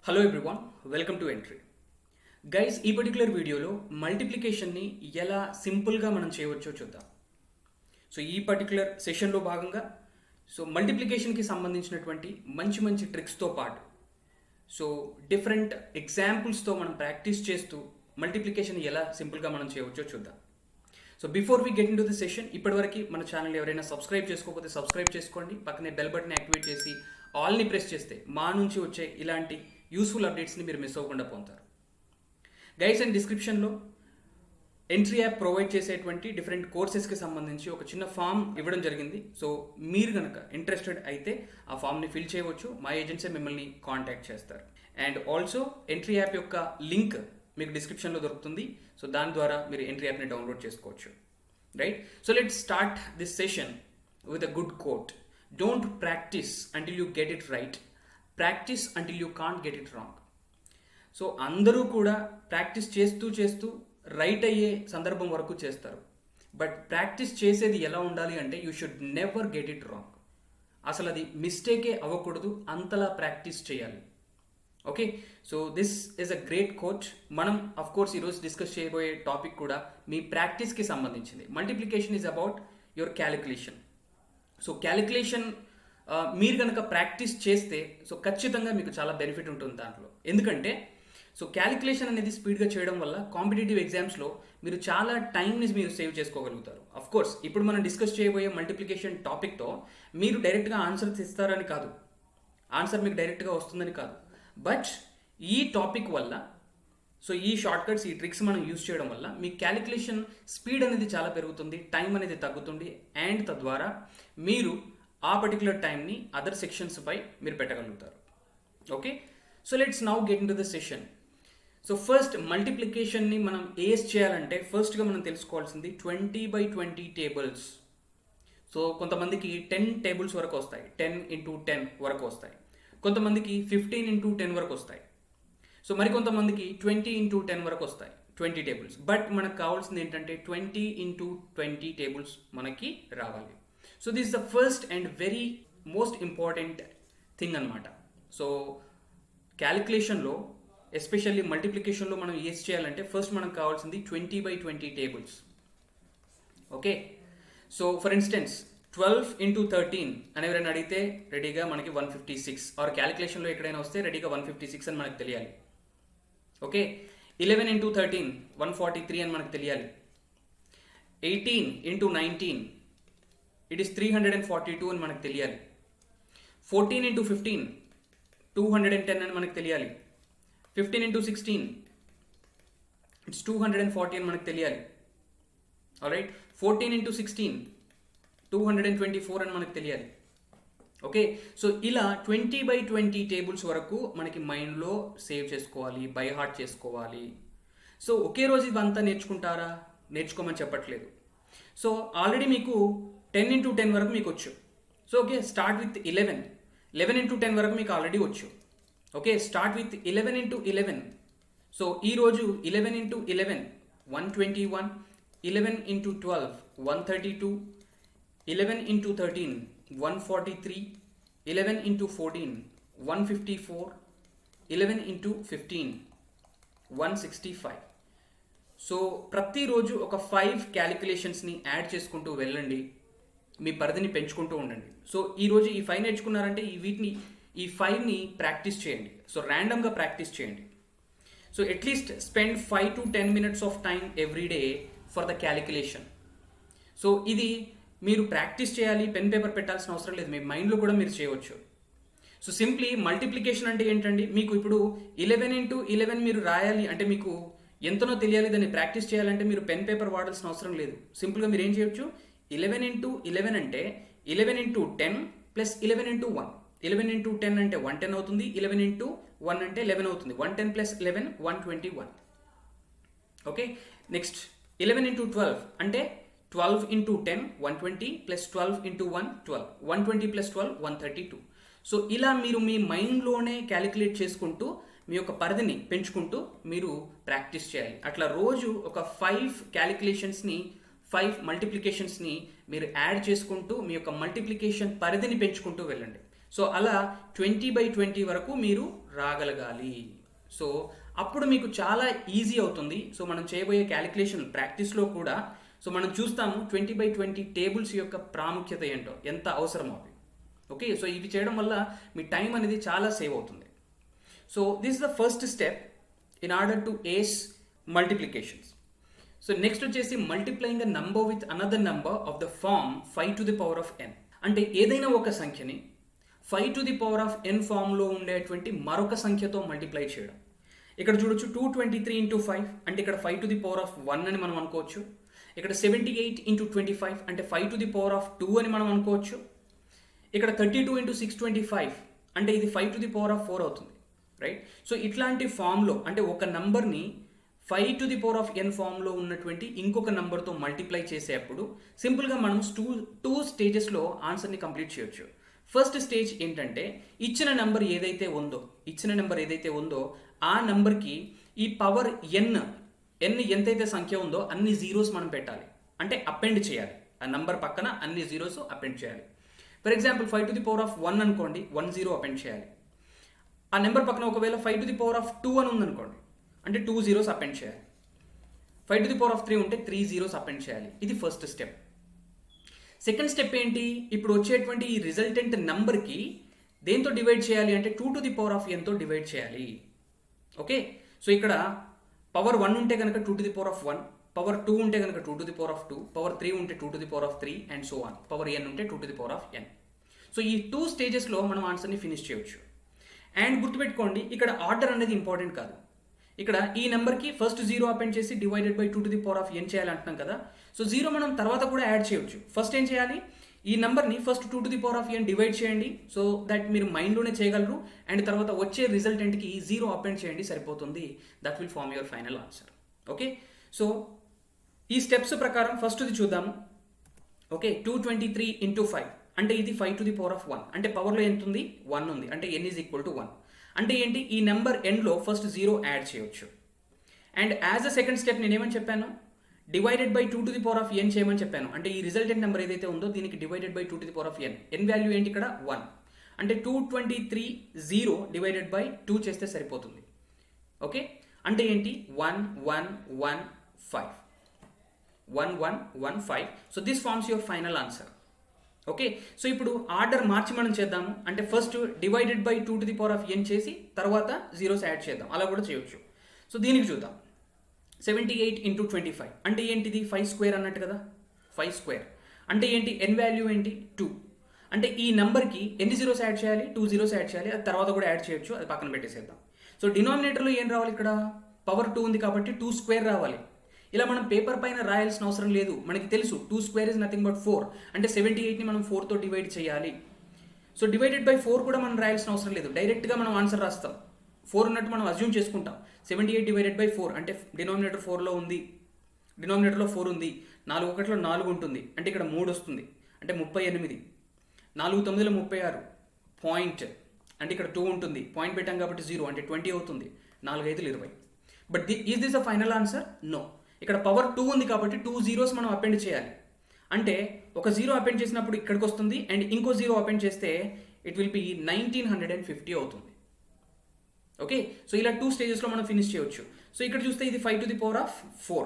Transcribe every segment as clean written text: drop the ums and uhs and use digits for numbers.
Hello everyone, welcome to entry. Guys, ఈ particular వీడియోలో మల్టిప్లికేషన్ని ఎలా సింపుల్గా మనం చేయవచ్చో చూద్దాం. సో ఈ పర్టికులర్ సెషన్లో భాగంగా మల్టిప్లికేషన్కి సంబంధించినటువంటి మంచి మంచి ట్రిక్స్తో పాటు డిఫరెంట్ ఎగ్జాంపుల్స్తో మనం ప్రాక్టీస్ చేస్తూ మల్టిప్లికేషన్ ఎలా సింపుల్గా మనం చేయవచ్చో చూద్దాం. Before we get in to the session, ఇప్పటివరకు మన ఛానల్ ఎవరైనా సబ్స్క్రైబ్ చేసుకోకపోతే సబ్స్క్రైబ్ చేసుకోండి. పక్కనే బెల్ బటన్ యాక్టివేట్ చేసి ఆల్ని ప్రెస్ చేస్తే మా నుంచి వచ్చే ఇలాంటి యూస్ఫుల్ అప్డేట్స్ని మీరు మిస్ అవ్వకుండా పొందుతారు. గైడ్స్ అండ్ డిస్క్రిప్షన్లో ఎంట్రీ యాప్ ప్రొవైడ్ చేసేటువంటి డిఫరెంట్ కోర్సెస్కి సంబంధించి ఒక చిన్న ఫామ్ ఇవ్వడం జరిగింది. మీరు కనుక ఇంట్రెస్టెడ్ అయితే ఆ ఫామ్ని ఫిల్ చేయవచ్చు. మా ఏజెన్సీ మిమ్మల్ని కాంటాక్ట్ చేస్తారు. అండ్ ఆల్సో ఎంట్రీ యాప్ యొక్క లింక్ మీకు డిస్క్రిప్షన్లో దొరుకుతుంది. దాని ద్వారా మీరు ఎంట్రీ యాప్ని డౌన్లోడ్ చేసుకోవచ్చు. Right, let's start this session with a good quote. Don't practice until you get it right, practice until you can't get it wrong. అందరూ కూడా ప్రాక్టీస్ చేస్తూ చేస్తూ రైట్ అయ్యే సందర్భం వరకు చేస్తారు. బట్ ప్రాక్టీస్ చేసేది ఎలా ఉండాలి అంటే you should never get it wrong. అసలు అది మిస్టేకే అవ్వకూడదు, అంతలా ప్రాక్టీస్ చేయాలి. Okay, this is a great coach. మనం అఫ్ కోర్స్ ఈరోజు డిస్కస్ చేయబోయే టాపిక్ కూడా మీ ప్రాక్టీస్కి సంబంధించింది. Multiplication is about your calculation. Calculation మీరు కనుక ప్రాక్టీస్ చేస్తే ఖచ్చితంగా మీకు చాలా బెనిఫిట్ ఉంటుంది దాంట్లో. ఎందుకంటే క్యాలిక్యులేషన్ అనేది స్పీడ్గా చేయడం వల్ల కాంపిటేటివ్ ఎగ్జామ్స్లో మీరు చాలా టైంని మీరు సేవ్ చేసుకోగలుగుతారు. అఫ్ కోర్స్ ఇప్పుడు మనం డిస్కస్ చేయబోయే మల్టిప్లికేషన్ టాపిక్తో మీరు డైరెక్ట్గా ఆన్సర్స్ ఇస్తారని కాదు, ఆన్సర్ మీకు డైరెక్ట్గా వస్తుందని కాదు. బట్ ఈ టాపిక్ వల్ల ఈ షార్ట్ కట్స్, ఈ ట్రిక్స్ మనం యూజ్ చేయడం వల్ల మీ క్యాలిక్యులేషన్ స్పీడ్ అనేది చాలా పెరుగుతుంది, టైం అనేది తగ్గుతుంది. అండ్ తద్వారా మీరు ఆ పర్టికులర్ టైంని అదర్ సెక్షన్స్ పై మీరు పెట్టగలుగుతారు. Okay, let's now get in to the session. First మల్టిప్లికేషన్ని మనం ఏస్ చేయాలంటే ఫస్ట్గా మనం తెలుసుకోవాల్సింది 20/20 టేబుల్స్. కొంతమందికి 10 టేబుల్స్ వరకు వస్తాయి, 10x10 వరకు వస్తాయి. కొంతమందికి 15x10 వరకు వస్తాయి. మరికొంతమందికి 20x10 వరకు వస్తాయి, 20 టేబుల్స్. బట్ మనకు కావాల్సింది ఏంటంటే 20x20 టేబుల్స్ మనకి రావాలి. This is the first and very most important thing అనమాట. క్యాలిక్యులేషన్లో ఎస్పెషల్లీ మల్టిప్లికేషన్లో మనం ఏం చేయాలంటే ఫస్ట్ మనకు కావాల్సింది 20/20 tables. Okay, for instance 12x13 అని ఎవరైనా అడిగితే రెడీగా మనకి 156, ఆర్ క్యాలిక్యులేషన్లో ఎక్కడైనా వస్తే రెడీగా 156 అని మనకు తెలియాలి. ఓకే, 11x13 143 అని మనకు తెలియాలి. 18x19 ఇట్ ఈస్ 342 అని మనకు తెలియాలి. 14x15 210 అని మనకు తెలియాలి. 15x16 ఇట్స్ 240 అని మనకు తెలియాలి. ఆల్రైట్, 14x16 224 అని మనకు తెలియాలి. ఓకే, ఇలా 20/20 టేబుల్స్ వరకు మనకి మైండ్లో సేవ్ చేసుకోవాలి, బై హార్ట్ చేసుకోవాలి. ఒకే రోజు ఇవంతా నేర్చుకుంటారా? నేర్చుకోమని చెప్పట్లేదు. ఆల్రెడీ మీకు 10x10 వరకు మీకు వచ్చు. Okay, start with 11. 11x10 వరకు మీకు ఆల్రెడీ వచ్చు. Okay, start with 11x11. ఈరోజు 11x11 121, 11x12 132, 11x13 143, 11x14 154, 11x15 165. ప్రతిరోజు ఒక 5 క్యాలిక్యులేషన్స్ని యాడ్ చేసుకుంటూ వెళ్ళండి, మీ పరిధిని పెంచుకుంటూ ఉండండి. ఈరోజు ఈ 5 నేర్చుకున్నారంటే ఈ 5ని ప్రాక్టీస్ చేయండి. ర్యాండమ్గా ప్రాక్టీస్ చేయండి. At least spend 5 to 10 minutes of time every day for the calculation. ఇది మీరు ప్రాక్టీస్ చేయాలి, పెన్ పేపర్ పెట్టాల్సిన అవసరం లేదు, మీ మైండ్లో కూడా మీరు చేయవచ్చు. సింప్లీ మల్టిప్లికేషన్ అంటే ఏంటండి, మీకు ఇప్పుడు 11x11 మీరు రాయాలి అంటే మీకు ఎంతనో తెలియాలి, దాన్ని ప్రాక్టీస్ చేయాలంటే మీరు పెన్ పేపర్ వాడాల్సిన అవసరం లేదు. సింపుల్గా మీరు ఏం చేయొచ్చు, 11x11 అంటే 11x10 ప్లస్ 11x1. 11x10 అంటే 110 అవుతుంది, 11x1 అంటే 11 అవుతుంది. 110 ప్లస్ 11 121. ఓకే, నెక్స్ట్ 11x12 అంటే 12x10 120 ప్లస్ 12x1 12, 120 ప్లస్ 12 132. ఇలా మీరు మీ మైండ్లోనే క్యాలిక్యులేట్ చేసుకుంటూ మీ యొక్క పరిధిని పెంచుకుంటూ మీరు ప్రాక్టీస్ చేయాలి. అట్లా రోజు ఒక 5 క్యాలిక్యులేషన్స్ని, 5 మల్టిప్లికేషన్స్ని మీరు యాడ్ చేసుకుంటూ మీ యొక్క మల్టిప్లికేషన్ పరిధిని పెంచుకుంటూ వెళ్ళండి. సో అలా 20/20 వరకు మీరు రాగలగాలి. సో అప్పుడు మీకు చాలా ఈజీ అవుతుంది. సో మనం చేయబోయే క్యాలిక్యులేషన్ ప్రాక్టీస్లో కూడా సో మనం చూస్తాము 20/20 టేబుల్స్ యొక్క ప్రాముఖ్యత ఏంటో, ఎంత అవసరమో అవి. ఓకే, సో ఇవి చేయడం వల్ల మీ టైం అనేది చాలా సేవ్ అవుతుంది. So this is the first step in order to ace multiplications. So next వచ్చేసి multiplying a number with another number of the form 5⁴n. అంటే ఏదైనా ఒక సంఖ్యని 5⁴n ఫామ్లో ఉండేటువంటి మరొక సంఖ్యతో మల్టిప్లై చేయడం. ఇక్కడ చూడొచ్చు 223 × 5 అంటే ఇక్కడ 5⁴1 అని మనం అనుకోవచ్చు. ఇక్కడ 78 × 25 అంటే 5⁴2 అని మనం అనుకోవచ్చు. ఇక్కడ 32 × 625 అంటే ఇది 5⁴4 అవుతుంది, రైట్? సో ఇట్లాంటి ఫామ్లో అంటే ఒక నంబర్ని 5⁴n ఫామ్లో ఉన్నటువంటి ఇంకొక నంబర్తో మల్టిప్లై చేసేటప్పుడు సింపుల్గా మనం టూ స్టేజెస్లో ఆన్సర్ని కంప్లీట్ చేయొచ్చు. ఫస్ట్ స్టేజ్ ఏంటంటే ఇచ్చిన నెంబర్ ఏదైతే ఉందో ఆ నెంబర్కి ఈ పవర్ ఎన్ ఎంతైతే సంఖ్య ఉందో అన్ని జీరోస్ మనం పెట్టాలి, అంటే అపెండ్ చేయాలి. ఆ నెంబర్ పక్కన అన్ని జీరోస్ అపెండ్ చేయాలి. ఫర్ ఎగ్జాంపుల్ 5⁴1 అనుకోండి, 1 జీరో అపెండ్ చేయాలి. ఆ నెంబర్ పక్కన ఒకవేళ 5⁴2 అని ఉందనుకోండి, అంటే 2 జీరోస్ అపెండ్ చేయాలి. 5⁴3 ఉంటే 3 జీరోస్ అపెండ్ చేయాలి. ఇది ఫస్ట్ స్టెప్. సెకండ్ స్టెప్ ఏంటి? ఇప్పుడు వచ్చేటువంటి ఈ రిజల్టెంట్ నెంబర్కి దేంతో డివైడ్ చేయాలి అంటే 2⁴n తో డివైడ్ చేయాలి. ఓకే, సో ఇక్కడ పవర్ 1 ఉంటే కనుక 2⁴1, పవర్ 2 ఉంటే కనుక 2⁴2, పవర్ 3 ఉంటే 2⁴3 and so on, power n ఉంటే 2⁴n. సో ఈ 2 స్టేజెస్లో మనం ఆన్సర్ని ఫినిష్ చేయొచ్చు. అండ్ గుర్తుపెట్టుకోండి, ఇక్కడ ఆర్డర్ అనేది ఇంపార్టెంట్ కాదు. ఇక్కడ ఈ నెంబర్కి ఫస్ట్ జీరో అపెండ్ చేసి డివైడెడ్ బై 2⁴n చేయాలంటున్నాం కదా. సో జీరో మనం తర్వాత కూడా యాడ్ చేయొచ్చు. ఫస్ట్ ఏం చేయాలి? ఈ నెంబర్ని ఫస్ట్ 2⁴n డివైడ్ చేయండి, సో దట్ మీరు మైండ్లోనే చేయగలరు. అండ్ తర్వాత వచ్చే రిజల్టెంట్కి జీరో అపెండ్ చేయండి, సరిపోతుంది. That will form your final answer. Okay, so ఈ స్టెప్స్ ప్రకారం ఫస్ట్ది చూద్దాము. ఓకే, 223 × 5 అంటే ఇది 5⁴1 అంటే పవర్లో ఎంత ఉంది? 1 ఉంది, అంటే n ఈజ్ ఈక్వల్ టు 1. అంటే ఏంటి? ఈ నెంబర్ ఎండ్లో ఫస్ట్ జీరో యాడ్ చేయొచ్చు. And as a second step నేనేమని చెప్పాను? డివైడెడ్ బై 2⁴n చేయమని చెప్పాను. అంటే ఈ రిజల్టెంట్ నెంబర్ ఏదైతే ఉందో దీనికి divided by 2⁴n. N value ఏంటి ఇక్కడ? 1. అంటే 223 0 డివైడెడ్ బై 2 చేస్తే సరిపోతుంది. ఓకే, అంటే ఏంటి? 1 1 1 5 1 1 1 5. So this forms your final answer. Okay, so ఇప్పుడు ఆర్డర్ మార్చి మనం చేద్దాము. అంటే ఫస్ట్ డివైడెడ్ బై 2⁴n చేసి తర్వాత జీరోస్ యాడ్ చేద్దాం, అలా కూడా చేయొచ్చు. సో దీనికి చూద్దాం. 78 × 25 అంటే ఏంటిది? 5² అన్నట్టు కదా. 5² అంటే ఏంటి? ఎన్ వాల్యూ ఏంటి? 2. అంటే ఈ నెంబర్కి ఎన్ని జీరోస్ యాడ్ చేయాలి? 2 జీరోస్ యాడ్ చేయాలి. అది తర్వాత కూడా యాడ్ చేయొచ్చు, అది పక్కన పెట్టేసేద్దాం. సో డినామినేటర్లో ఏం రావాలి? ఇక్కడ పవర్ 2 ఉంది కాబట్టి 2² రావాలి. ఇలా మనం పేపర్ పైన రాయాల్సిన అవసరం లేదు, మనకి తెలుసు 2² ఇస్ నథింగ్ బట్ 4. అంటే 78ని మనం 4తో డివైడ్ చేయాలి. సో డివైడెడ్ బై 4 కూడా మనం రాయాల్సిన అవసరం లేదు, డైరెక్ట్గా మనం ఆన్సర్ రాస్తాం. 4 ఉన్నట్టు మనం అజ్యూమ్ చేసుకుంటాం. 78 డివైడెడ్ బై 4 అంటే డినామినేటర్ 4లో ఉంది, డినామినేటర్లో 4 ఉంది. 4 1లో 4 ఉంటుంది, అంటే ఇక్కడ 3 వస్తుంది, అంటే 38. 4 9లో 36 పాయింట్, అంటే ఇక్కడ 2 ఉంటుంది, పాయింట్ పెట్టాం కాబట్టి 0 అంటే 20 అవుతుంది. 4 5 20. But is this a final answer? No. ఇక్కడ పవర్ 2 ఉంది కాబట్టి 2 జీరోస్ మనం అపెండ్ చేయాలి. అంటే ఒక జీరో అపెండ్ చేసినప్పుడు ఇక్కడికి వస్తుంది, అండ్ ఇంకో జీరో అపెండ్ చేస్తే ఇట్ విల్ బి 1950 అవుతుంది. ఓకే, సో ఇలా 2 స్టేజెస్లో మనం ఫినిష్ చేయొచ్చు. సో ఇక్కడ చూస్తే ఇది 5⁴4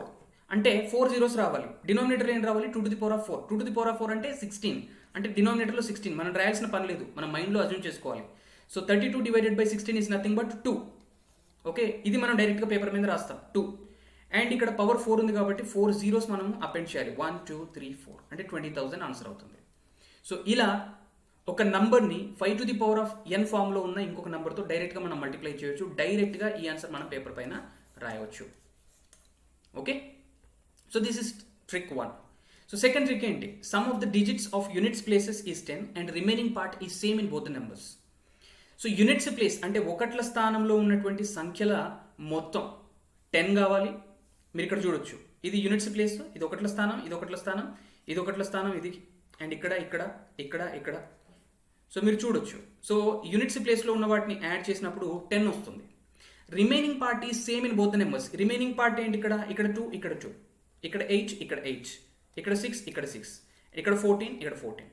అంటే 4 జీరోస్ రావాలి. డినామినేటర్ ఏం రావాలి? 2⁴4. 2⁴4 అంటే 16, అంటే డినామినేటర్లో 16. మనం రాయాల్సిన పని లేదు, మన మైండ్లో అజ్యూమ్ చేసుకోవాలి. So 32 divided by 16 is nothing but 2. Okay, ఇది మనం డైరెక్ట్గా పేపర్ మీద రాస్తాం 2. అండ్ ఇక్కడ పవర్ 4 ఉంది కాబట్టి 4 జీరోస్ మనం అపెండ్ చేయాలి. 1 2 3 4 అంటే 20,000 ఆన్సర్ అవుతుంది. సో ఇలా ఒక నంబర్ని 5⁴n ఫామ్లో ఉన్న ఇంకొక నెంబర్తో డైరెక్ట్గా మనం మల్టిప్లై చేయొచ్చు. డైరెక్ట్గా ఈ ఆన్సర్ మనం పేపర్ పైన రాయవచ్చు. Okay, so this is trick 1. So second trick ఏంటి? Sum of the digits of units places is 10 and remaining part is same in both the numbers. So units place అంటే ఒకట్ల స్థానంలో ఉన్నటువంటి సంఖ్యల మొత్తం 10 కావాలి. మీరు ఇక్కడ చూడొచ్చు, ఇది యూనిట్స్ ప్లేస్, ఇది ఒకట్ల స్థానం, ఇది ఒకట్ల స్థానం, ఇది ఒకట్ల స్థానం, ఇది అండ్ ఇక్కడ ఇక్కడ ఇక్కడ ఇక్కడ. సో మీరు చూడొచ్చు. సో యూనిట్స్ ప్లేస్లో ఉన్న వాటిని యాడ్ చేసినప్పుడు 10 వస్తుంది. Remaining part is same in both the numbers. Remaining part ఏంటి? ఇక్కడ 2, ఇక్కడ 2, ఇక్కడ 8, ఇక్కడ 8, ఇక్కడ 6, ఇక్కడ 6, ఇక్కడ 14, ఇక్కడ 14.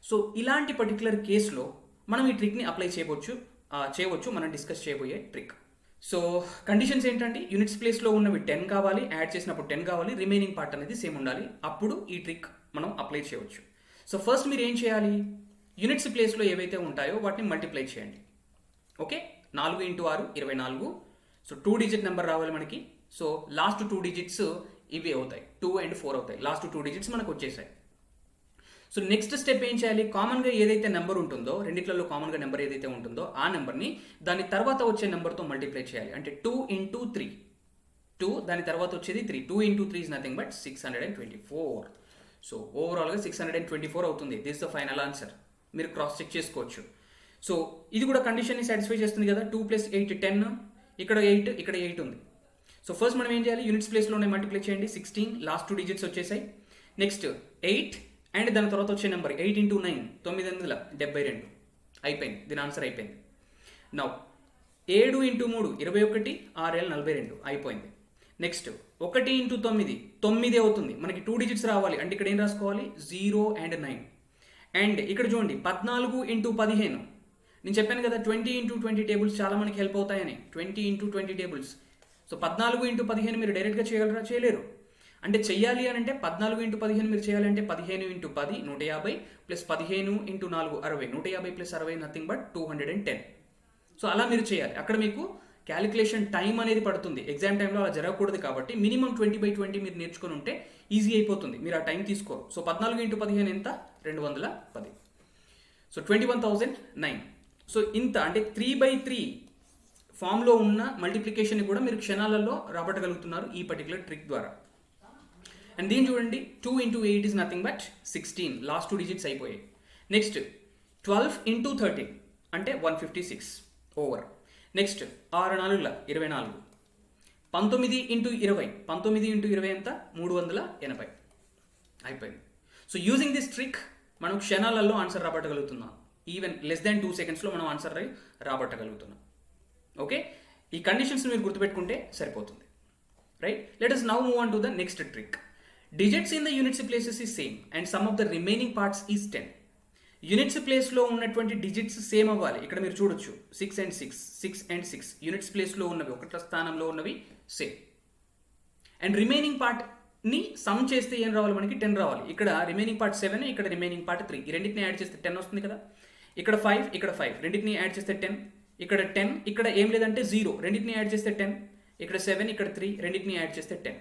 సో ఇలాంటి పర్టికులర్ కేసులో మనం ఈ ట్రిక్ని అప్లై చేయవచ్చు మనం డిస్కస్ చేయబోయే ట్రిక్. సో కండిషన్స్ ఏంటంటే యూనిట్స్ ప్లేస్లో ఉన్నవి 10 కావాలి, యాడ్ చేసినప్పుడు 10 కావాలి, రిమైనింగ్ పార్ట్ అనేది సేమ్ ఉండాలి, అప్పుడు ఈ ట్రిక్ మనం అప్లై చేయవచ్చు. సో ఫస్ట్ మీరు ఏం చేయాలి, యూనిట్స్ ప్లేస్లో ఏవైతే ఉంటాయో వాటిని మల్టిప్లై చేయండి. ఓకే, 4 × 6 24. సో 2 డిజిట్ నెంబర్ రావాలి మనకి. సో లాస్ట్ 2 డిజిట్స్ ఇవి అవుతాయి, 2 and 4 అవుతాయి. లాస్ట్ 2 డిజిట్స్ మనకు వచ్చేసాయి. సో నెక్స్ట్ స్టెప్ ఏం చేయాలి, కామన్గా ఏదైతే నెంబర్ ఉంటుందో, రెండిట్లలో కామన్గా నెంబర్ ఏదైతే ఉంటుందో ఆ నెంబర్ని దాని తర్వాత వచ్చే నెంబర్తో మల్టిప్లై చేయాలి. అంటే 2 × 3, 2 దాని తర్వాత వచ్చేది 3, 2 × 3 is nothing but 624. సో ఓవరాల్గా 624 అవుతుంది. This the final answer. మీరు క్రాస్ చెక్ చేసుకోవచ్చు. సో ఇది కూడా కండిషన్ని సాటిస్ఫై చేస్తుంది కదా. 2 + 8 10, ఇక్కడ 8, ఇక్కడ 8 ఉంది. సో ఫస్ట్ మనం ఏం చేయాలి, యూనిట్స్ ప్లేస్లోనే మల్టిప్లై చేయండి. 16 లాస్ట్ 2 డిజిట్స్ వచ్చేసాయి. నెక్స్ట్ 8 అండ్ దాని తర్వాత వచ్చే నెంబర్ 8 × 9 972 అయిపోయింది. దీని ఆన్సర్ అయిపోయింది. నౌ 7 × 3 21 6 42 అయిపోయింది. నెక్స్ట్ 1 × 9 9 అవుతుంది. మనకి 2 డిజిట్స్ రావాలి అంటే ఇక్కడ ఏం రాసుకోవాలి, 0 and 9. అండ్ ఇక్కడ చూడండి 14 × 15. నేను చెప్పాను కదా 20 × 20 టేబుల్స్ చాలా మనకి హెల్ప్ అవుతాయని. 20 × 20 టేబుల్స్. సో 14 × 15 మీరు డైరెక్ట్గా చేయగలరా, చేయలేరు. అంటే చెయ్యాలి అని అంటే 14 × 15 మీరు చేయాలంటే 15 × 10 150 ప్లస్ 15 × 4 60, 150 + 60 నథింగ్ బట్ 210. సో అలా మీరు చేయాలి. అక్కడ మీకు క్యాలిక్యులేషన్ టైం అనేది పడుతుంది. ఎగ్జామ్ టైంలో అలా జరగకూడదు కాబట్టి మినిమం 20/20 మీరు నేర్చుకొని ఉంటే ఈజీ అయిపోతుంది. మీరు ఆ టైం తీసుకోరు. సో 14 × 15 ఎంత, 210. సో 21,009. సో ఇంత అంటే 3/3 ఫామ్లో ఉన్న మల్టిప్లికేషన్ని కూడా మీరు క్షణాలలో రాబట్టగలుగుతున్నారు ఈ పర్టికులర్ ట్రిక్ ద్వారా. అండ్ దీన్ని చూడండి, 2 × 8 is nothing but 16. Last 2 digits అయిపోయాయి. నెక్స్ట్ 12 × 13 అంటే 156 ఓవర్. నెక్స్ట్ 6 × 4 24. 19 × 20 19 × 20 ఎంత, 380 అయిపోయింది. సో యూజింగ్ దిస్ ట్రిక్ మనం క్షణాలలో ఆన్సర్ రాబట్టగలుగుతున్నాం. ఈవెన్ లెస్ దాన్ 2 secondsలో మనం ఆన్సర్ రాబట్టగలుగుతున్నాం. ఓకే, ఈ కండిషన్స్ మీరు గుర్తుపెట్టుకుంటే సరిపోతుంది. Right, let us now move on to the next trick. Digits in the units places is same and sum of the remaining parts is 10. Units ప్లేస్లో ఉన్నటువంటి digits same అవ్వాలి. ఇక్కడ మీరు చూడొచ్చు 6 and 6, 6 and 6 యూనిట్స్ ప్లేస్లో ఉన్నవి, ఒకటి స్థానంలో ఉన్నవి సేమ్. అండ్ రిమైనింగ్ పార్ట్ని సమ్ చేస్తే ఏం రావాలి, మనకి 10 రావాలి. ఇక్కడ రిమైనింగ్ పార్ట్ 7, ఇక్కడ రిమైనింగ్ పార్ట్ 3. ఈ రెండింటిని యాడ్ చేస్తే 10 వస్తుంది కదా. ఇక్కడ 5, ఇక్కడ 5, రెండింటిని యాడ్ చేస్తే 10. ఇక్కడ 10, ఇక్కడ ఏం లేదంటే 0, రెండింటిని యాడ్ చేస్తే 10. ఇక్కడ 7, ఇక్కడ 3, రెండింటిని యాడ్ చేస్తే 10.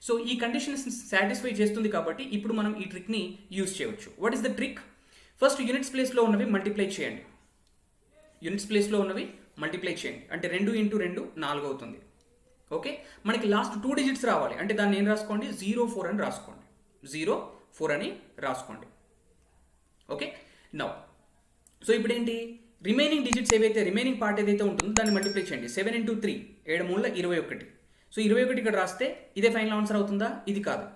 సో ఈ కండిషన్స్ సాటిస్ఫై చేస్తుంది కాబట్టి ఇప్పుడు మనం ఈ ట్రిక్ని యూజ్ చేయవచ్చు. What is the trick? First units ప్లేస్లో ఉన్నవి మల్టిప్లై చేయండి. యూనిట్స్ ప్లేస్లో ఉన్నవి మల్టిప్లై చేయండి అంటే 2 × 2 4 అవుతుంది. ఓకే, మనకి లాస్ట్ 2 డిజిట్స్ రావాలి అంటే దాన్ని ఏం రాసుకోండి, 04 అని రాసుకోండి. 04 అని రాసుకోండి. ఓకే, నౌ సో ఇప్పుడు ఏంటి, రిమైనింగ్ డిజిట్స్ ఏవైతే, రిమైనింగ్ పార్ట్ ఏదైతే ఉంటుందో దాన్ని మల్టిప్లై చేయండి. 7 × 3 7 3 21. సో 21 ఇక్కడ రాస్తే ఇదే ఫైనల్ ఆన్సర్ అవుతుందా, ఇది కాదు.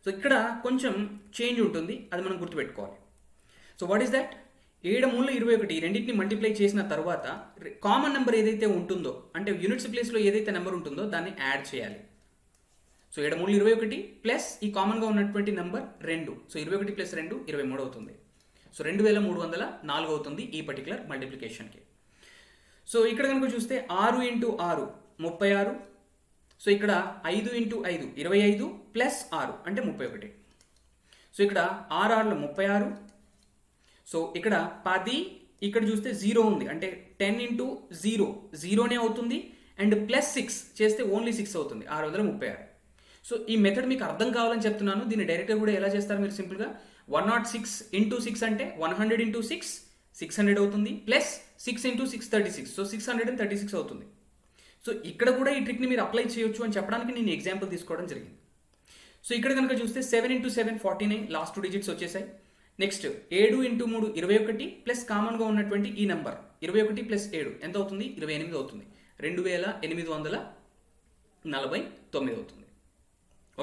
సో ఇక్కడ కొంచెం చేంజ్ ఉంటుంది, అది మనం గుర్తుపెట్టుకోవాలి. సో వాట్ ఈస్ దట్, 7 3 21 ఈ రెండింటిని మల్టిప్లై చేసిన తర్వాత కామన్ నెంబర్ ఏదైతే ఉంటుందో, అంటే యూనిట్స్ ప్లేస్లో ఏదైతే నెంబర్ ఉంటుందో దాన్ని యాడ్ చేయాలి. సో 7 3 21 ప్లస్ ఈ కామన్గా ఉన్నటువంటి నెంబర్ 2. సో 21 + 2 23 అవుతుంది. సో 2304 అవుతుంది ఈ పర్టికులర్ మల్టిప్లికేషన్కి. సో ఇక్కడ కనుక చూస్తే 6 × 6 36. సో ఇక్కడ 5 × 5 25 ప్లస్ 6 అంటే 31. సో ఇక్కడ 6 6 36. సో ఇక్కడ 10, ఇక్కడ చూస్తే 0 ఉంది అంటే 10 × 0 0నే అవుతుంది. అండ్ ప్లస్ 6 చేస్తే ఓన్లీ 6 అవుతుంది, 636. సో ఈ మెథడ్ మీకు అర్థం కావాలని చెప్తున్నాను. దీన్ని డైరెక్ట్గా కూడా ఎలా చేస్తారు మీరు సింపుల్గా, 106 × 6 అంటే 100 × 6 600 అవుతుంది. ప్లస్ 6 × 6 36. సో 636 అవుతుంది. సో ఇక్కడ కూడా ఈ ట్రిక్ని మీరు అప్లై చేయొచ్చు అని చెప్పడానికి నేను ఎగ్జాంపుల్ తీసుకోవడం జరిగింది. సో ఇక్కడ కనుక చూస్తే 7 × 7 49 లాస్ట్ 2 డిజిట్స్ వచ్చేసాయి. నెక్స్ట్ 7 × 3 21 ప్లస్ కామన్గా ఉన్నటువంటి ఈ నెంబర్ 21 + 7 ఎంత అవుతుంది, 28 అవుతుంది. 2849 అవుతుంది.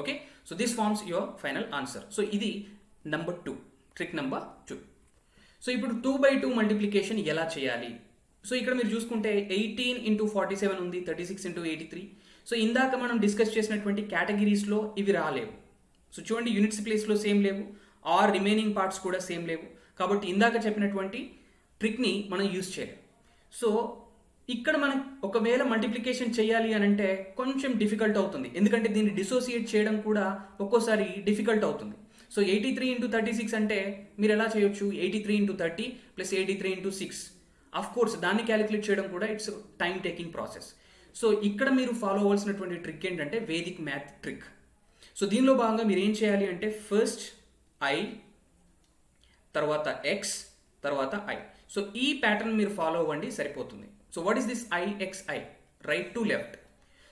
Okay, so this forms your final answer. So ఇది నెంబర్ 2, ట్రిక్ నెంబర్ 2. సో ఇప్పుడు 2/2 మల్టిప్లికేషన్ ఎలా చేయాలి? సో ఇక్కడ మీరు చూసుకుంటే 18 × 47 ఉంది, 36 × 83. సో ఇందాక మనం డిస్కస్ చేసినటువంటి కేటగిరీస్లో ఇవి రాలేవు. సో చూడండి, యూనిట్స్ ప్లేస్లో సేమ్ లేవు, ఆర్ రిమైనింగ్ పార్ట్స్ కూడా సేమ్ లేవు. కాబట్టి ఇందాక చెప్పినటువంటి ట్రిక్ని మనం యూజ్ చేయాలి. సో ఇక్కడ మనం ఒకవేళ మల్టిప్లికేషన్ చేయాలి అని అంటే కొంచెం డిఫికల్ట్ అవుతుంది, ఎందుకంటే దీన్ని డిసోసియేట్ చేయడం కూడా ఒక్కోసారి డిఫికల్ట్ అవుతుంది. సో 83 ఇంటూ 36 అంటే మీరు ఎలా చేయొచ్చు, 83 into 30 plus 83 into 6. Of course దాన్ని క్యాలిక్యులేట్ చేయడం కూడా it's time taking process. So ఇక్కడ మీరు ఫాలో అవ్వాల్సినటువంటి ట్రిక్ ఏంటంటే వేదిక్ మ్యాథ్ ట్రిక్. సో దీనిలో భాగంగా మీరు ఏం చేయాలి అంటే ఫస్ట్ ఐ, తర్వాత ఎక్స్, తర్వాత ఐ. సో ఈ ప్యాటర్న్ మీరు ఫాలో అవ్వండి, సరిపోతుంది. So what is this I X I, right to left.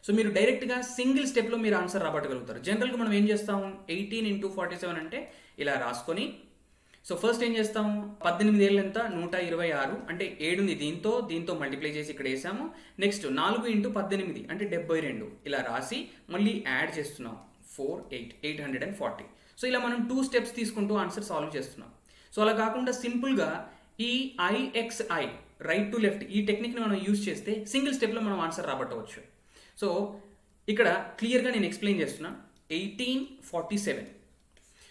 So మీరు డైరెక్ట్గా సింగిల్ స్టెప్లో మీరు ఆన్సర్ రాబట్టగలుగుతారు. జనరల్గా మనం ఏం చేస్తాం, 18 ఇంటూ 47 అంటే ఇలా రాసుకొని, సో ఫస్ట్ ఏం చేస్తాము, 18 ఏళ్ళు ఎంత, 126 అంటే 7 దీంతో మల్టిప్లై చేసి ఇక్కడ వేసాము. నెక్స్ట్ 4 ఇంటూ 18 అంటే 72 ఇలా రాసి మళ్ళీ యాడ్ చేస్తున్నాం, 4 8 840. సో ఇలా మనం 2 స్టెప్స్ తీసుకుంటూ ఆన్సర్ సాల్వ్ చేస్తున్నాం. సో అలా కాకుండా సింపుల్గా ఈ ఐఎక్స్ఐ, రైట్ టు లెఫ్ట్, ఈ టెక్నిక్ని మనం యూజ్ చేస్తే సింగిల్ స్టెప్లో మనం ఆన్సర్ రాబట్టవచ్చు. సో ఇక్కడ క్లియర్గా నేను ఎక్స్ప్లెయిన్ చేస్తున్నా, 1847.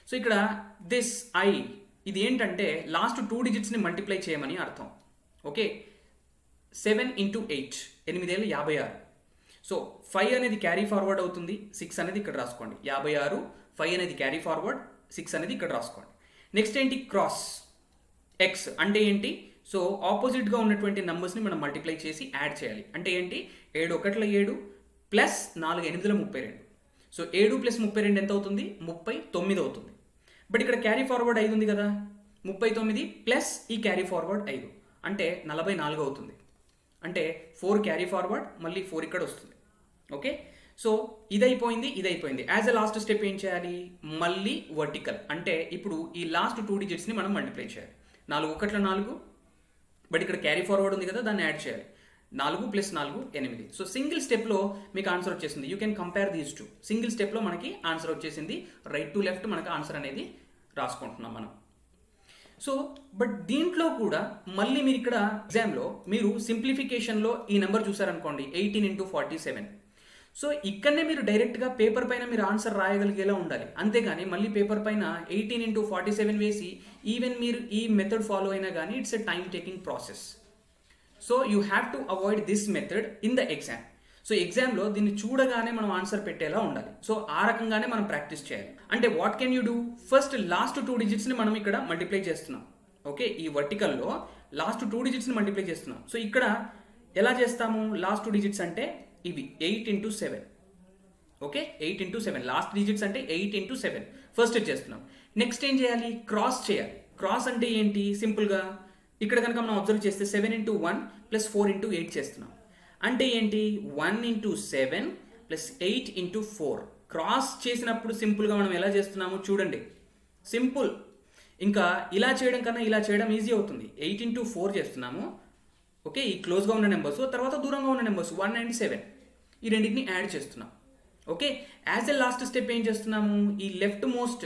సో ఇక్కడ దిస్ ఐ, ఇది ఏంటంటే లాస్ట్ 2 డిజిట్స్ని మల్టిప్లై చేయమని అర్థం. Okay, 7 into 8 8 56. సో 5 అనేది క్యారీ ఫార్వర్డ్ అవుతుంది, 6 అనేది ఇక్కడ రాసుకోండి. 56, 5 అనేది క్యారీ ఫార్వర్డ్, 6 అనేది ఇక్కడ రాసుకోండి. నెక్స్ట్ ఏంటి, క్రాస్. ఎక్స్ అంటే ఏంటి, సో ఆపోజిట్గా ఉన్నటువంటి నెంబర్స్ని మనం మల్టిప్లై చేసి యాడ్ చేయాలి. అంటే ఏంటి, 7 1 7 ప్లస్ 4 8 32. సో 7 ప్లస్ 32 ఎంత అవుతుంది, 39 అవుతుంది. బట్ ఇక్కడ క్యారీ ఫార్వర్డ్ 5 ఉంది కదా, 39 ప్లస్ ఈ క్యారీ ఫార్వర్డ్ 5 అంటే 44 అవుతుంది. అంటే 4 క్యారీ ఫార్వర్డ్, మళ్ళీ 4 ఇక్కడ వస్తుంది. ఓకే, సో ఇదైపోయింది. యాజ్ అ లాస్ట్ స్టెప్ ఏం చేయాలి, మళ్ళీ వర్టికల్. అంటే ఇప్పుడు ఈ లాస్ట్ 2 డిజిట్స్ని మనం మల్టిప్లై చేయాలి. 4 1 4, బట్ ఇక్కడ క్యారీ ఫార్వర్డ్ ఉంది కదా, దాన్ని యాడ్ చేయాలి. 4 ప్లస్ 4 8. సో సింగిల్ స్టెప్లో మీకు ఆన్సర్ వచ్చేసింది. You can compare these two. Single స్టెప్లో మనకి ఆన్సర్ వచ్చేసింది, రైట్ టు లెఫ్ట్ మనకు ఆన్సర్ అనేది రాసుకుంటున్నాం మనం. సో బట్ దీంట్లో కూడా మళ్ళీ మీరు ఇక్కడ ఎగ్జామ్లో మీరు సింప్లిఫికేషన్లో ఈ నెంబర్ చూసారనుకోండి, 18 ఇంటూ 47. సో ఇక్కడనే మీరు డైరెక్ట్గా పేపర్ పైన మీరు ఆన్సర్ రాయగలిగేలా ఉండాలి. అంతేగాని మళ్ళీ పేపర్ పైన 18 ఇంటూ 47 వేసి ఈవెన్ మీరు ఈ మెథడ్ ఫాలో అయినా కానీ it's a time taking process. So you have to avoid this method in the exam. So ఎగ్జామ్లో దీన్ని చూడగానే మనం ఆన్సర్ పెట్టేలా ఉండాలి. సో ఆ రకంగానే మనం ప్రాక్టీస్ చేయాలి. అంటే what can you do, first last 2 డిజిట్స్ని మనం ఇక్కడ మల్టిప్లై చేస్తున్నాం. ఓకే, ఈ వర్టికల్లో లాస్ట్ 2 డిజిట్స్ని మల్టిప్లై చేస్తున్నాం. సో ఇక్కడ ఎలా చేస్తాము, లాస్ట్ 2 డిజిట్స్ అంటే ఇవి 8 into 7. Okay, 8 into 7 last digits అంటే 8 ఇంటూ 7 ఫస్ట్ చేస్తున్నాం. నెక్స్ట్ ఏం చేయాలి, క్రాస్ చేయాలి. క్రాస్ అంటే ఏంటి, సింపుల్గా ఇక్కడ కనుక మనం అబ్జర్వ్ చేస్తే 7 ఇంటూ 1 ప్లస్ 4 ఇంటూ 8 చేస్తున్నాం. అంటే ఏంటి, 1 ఇంటూ 7 ప్లస్ 8 ఇంటూ 4. క్రాస్ చేసినప్పుడు సింపుల్గా మనం ఎలా చేస్తున్నాము చూడండి, సింపుల్. ఇంకా ఇలా చేయడం కన్నా ఇలా చేయడం ఈజీ అవుతుంది. 8 ఇంటూ 4 చేస్తున్నాము. ఓకే, ఈ క్లోజ్గా ఉన్న నెంబర్స్, తర్వాత దూరంగా ఉన్న నెంబర్స్ 1 అండ్ 7, ఈ రెండింటిని యాడ్ చేస్తున్నాం. Okay, as a last step ఏం చేస్తున్నాము, ఈ లెఫ్ట్ మోస్ట్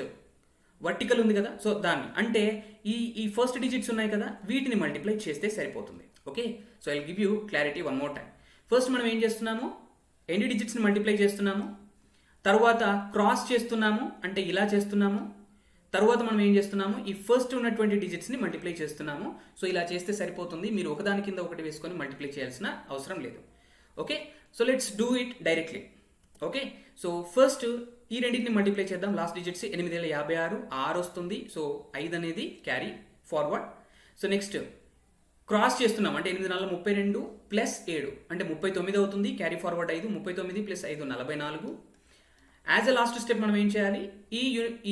వర్టికల్ ఉంది కదా, సో దాన్ని అంటే ఈ ఫస్ట్ డిజిట్స్ ఉన్నాయి కదా, వీటిని మల్టిప్లై చేస్తే సరిపోతుంది. Okay, so I give you clarity one more time. First మనం ఏం చేస్తున్నాము, ఎన్ని డిజిట్స్ని మల్టిప్లై చేస్తున్నాము, తర్వాత క్రాస్ చేస్తున్నాము అంటే ఇలా చేస్తున్నాము, తర్వాత మనం ఏం చేస్తున్నాము, ఈ ఫస్ట్ ఉన్నటువంటి డిజిట్స్ని మల్టిప్లై చేస్తున్నాము. సో ఇలా చేస్తే సరిపోతుంది, మీరు ఒకదాని కింద ఒకటి వేసుకొని మల్టిప్లై చేయాల్సిన అవసరం లేదు. Okay, so let's do it directly. Okay, so first ఈ రెండింటిని మల్టిప్లై చేద్దాం. లాస్ట్ డిజిట్స్ 8 6 వస్తుంది. సో 5 అనేది carry forward. So next cross చేస్తున్నాం అంటే 8 4 32 ప్లస్ 7 అంటే 39 అవుతుంది. Carry forward 5, 39 plus 5 44. As a last step మనం ఏం చేయాలి,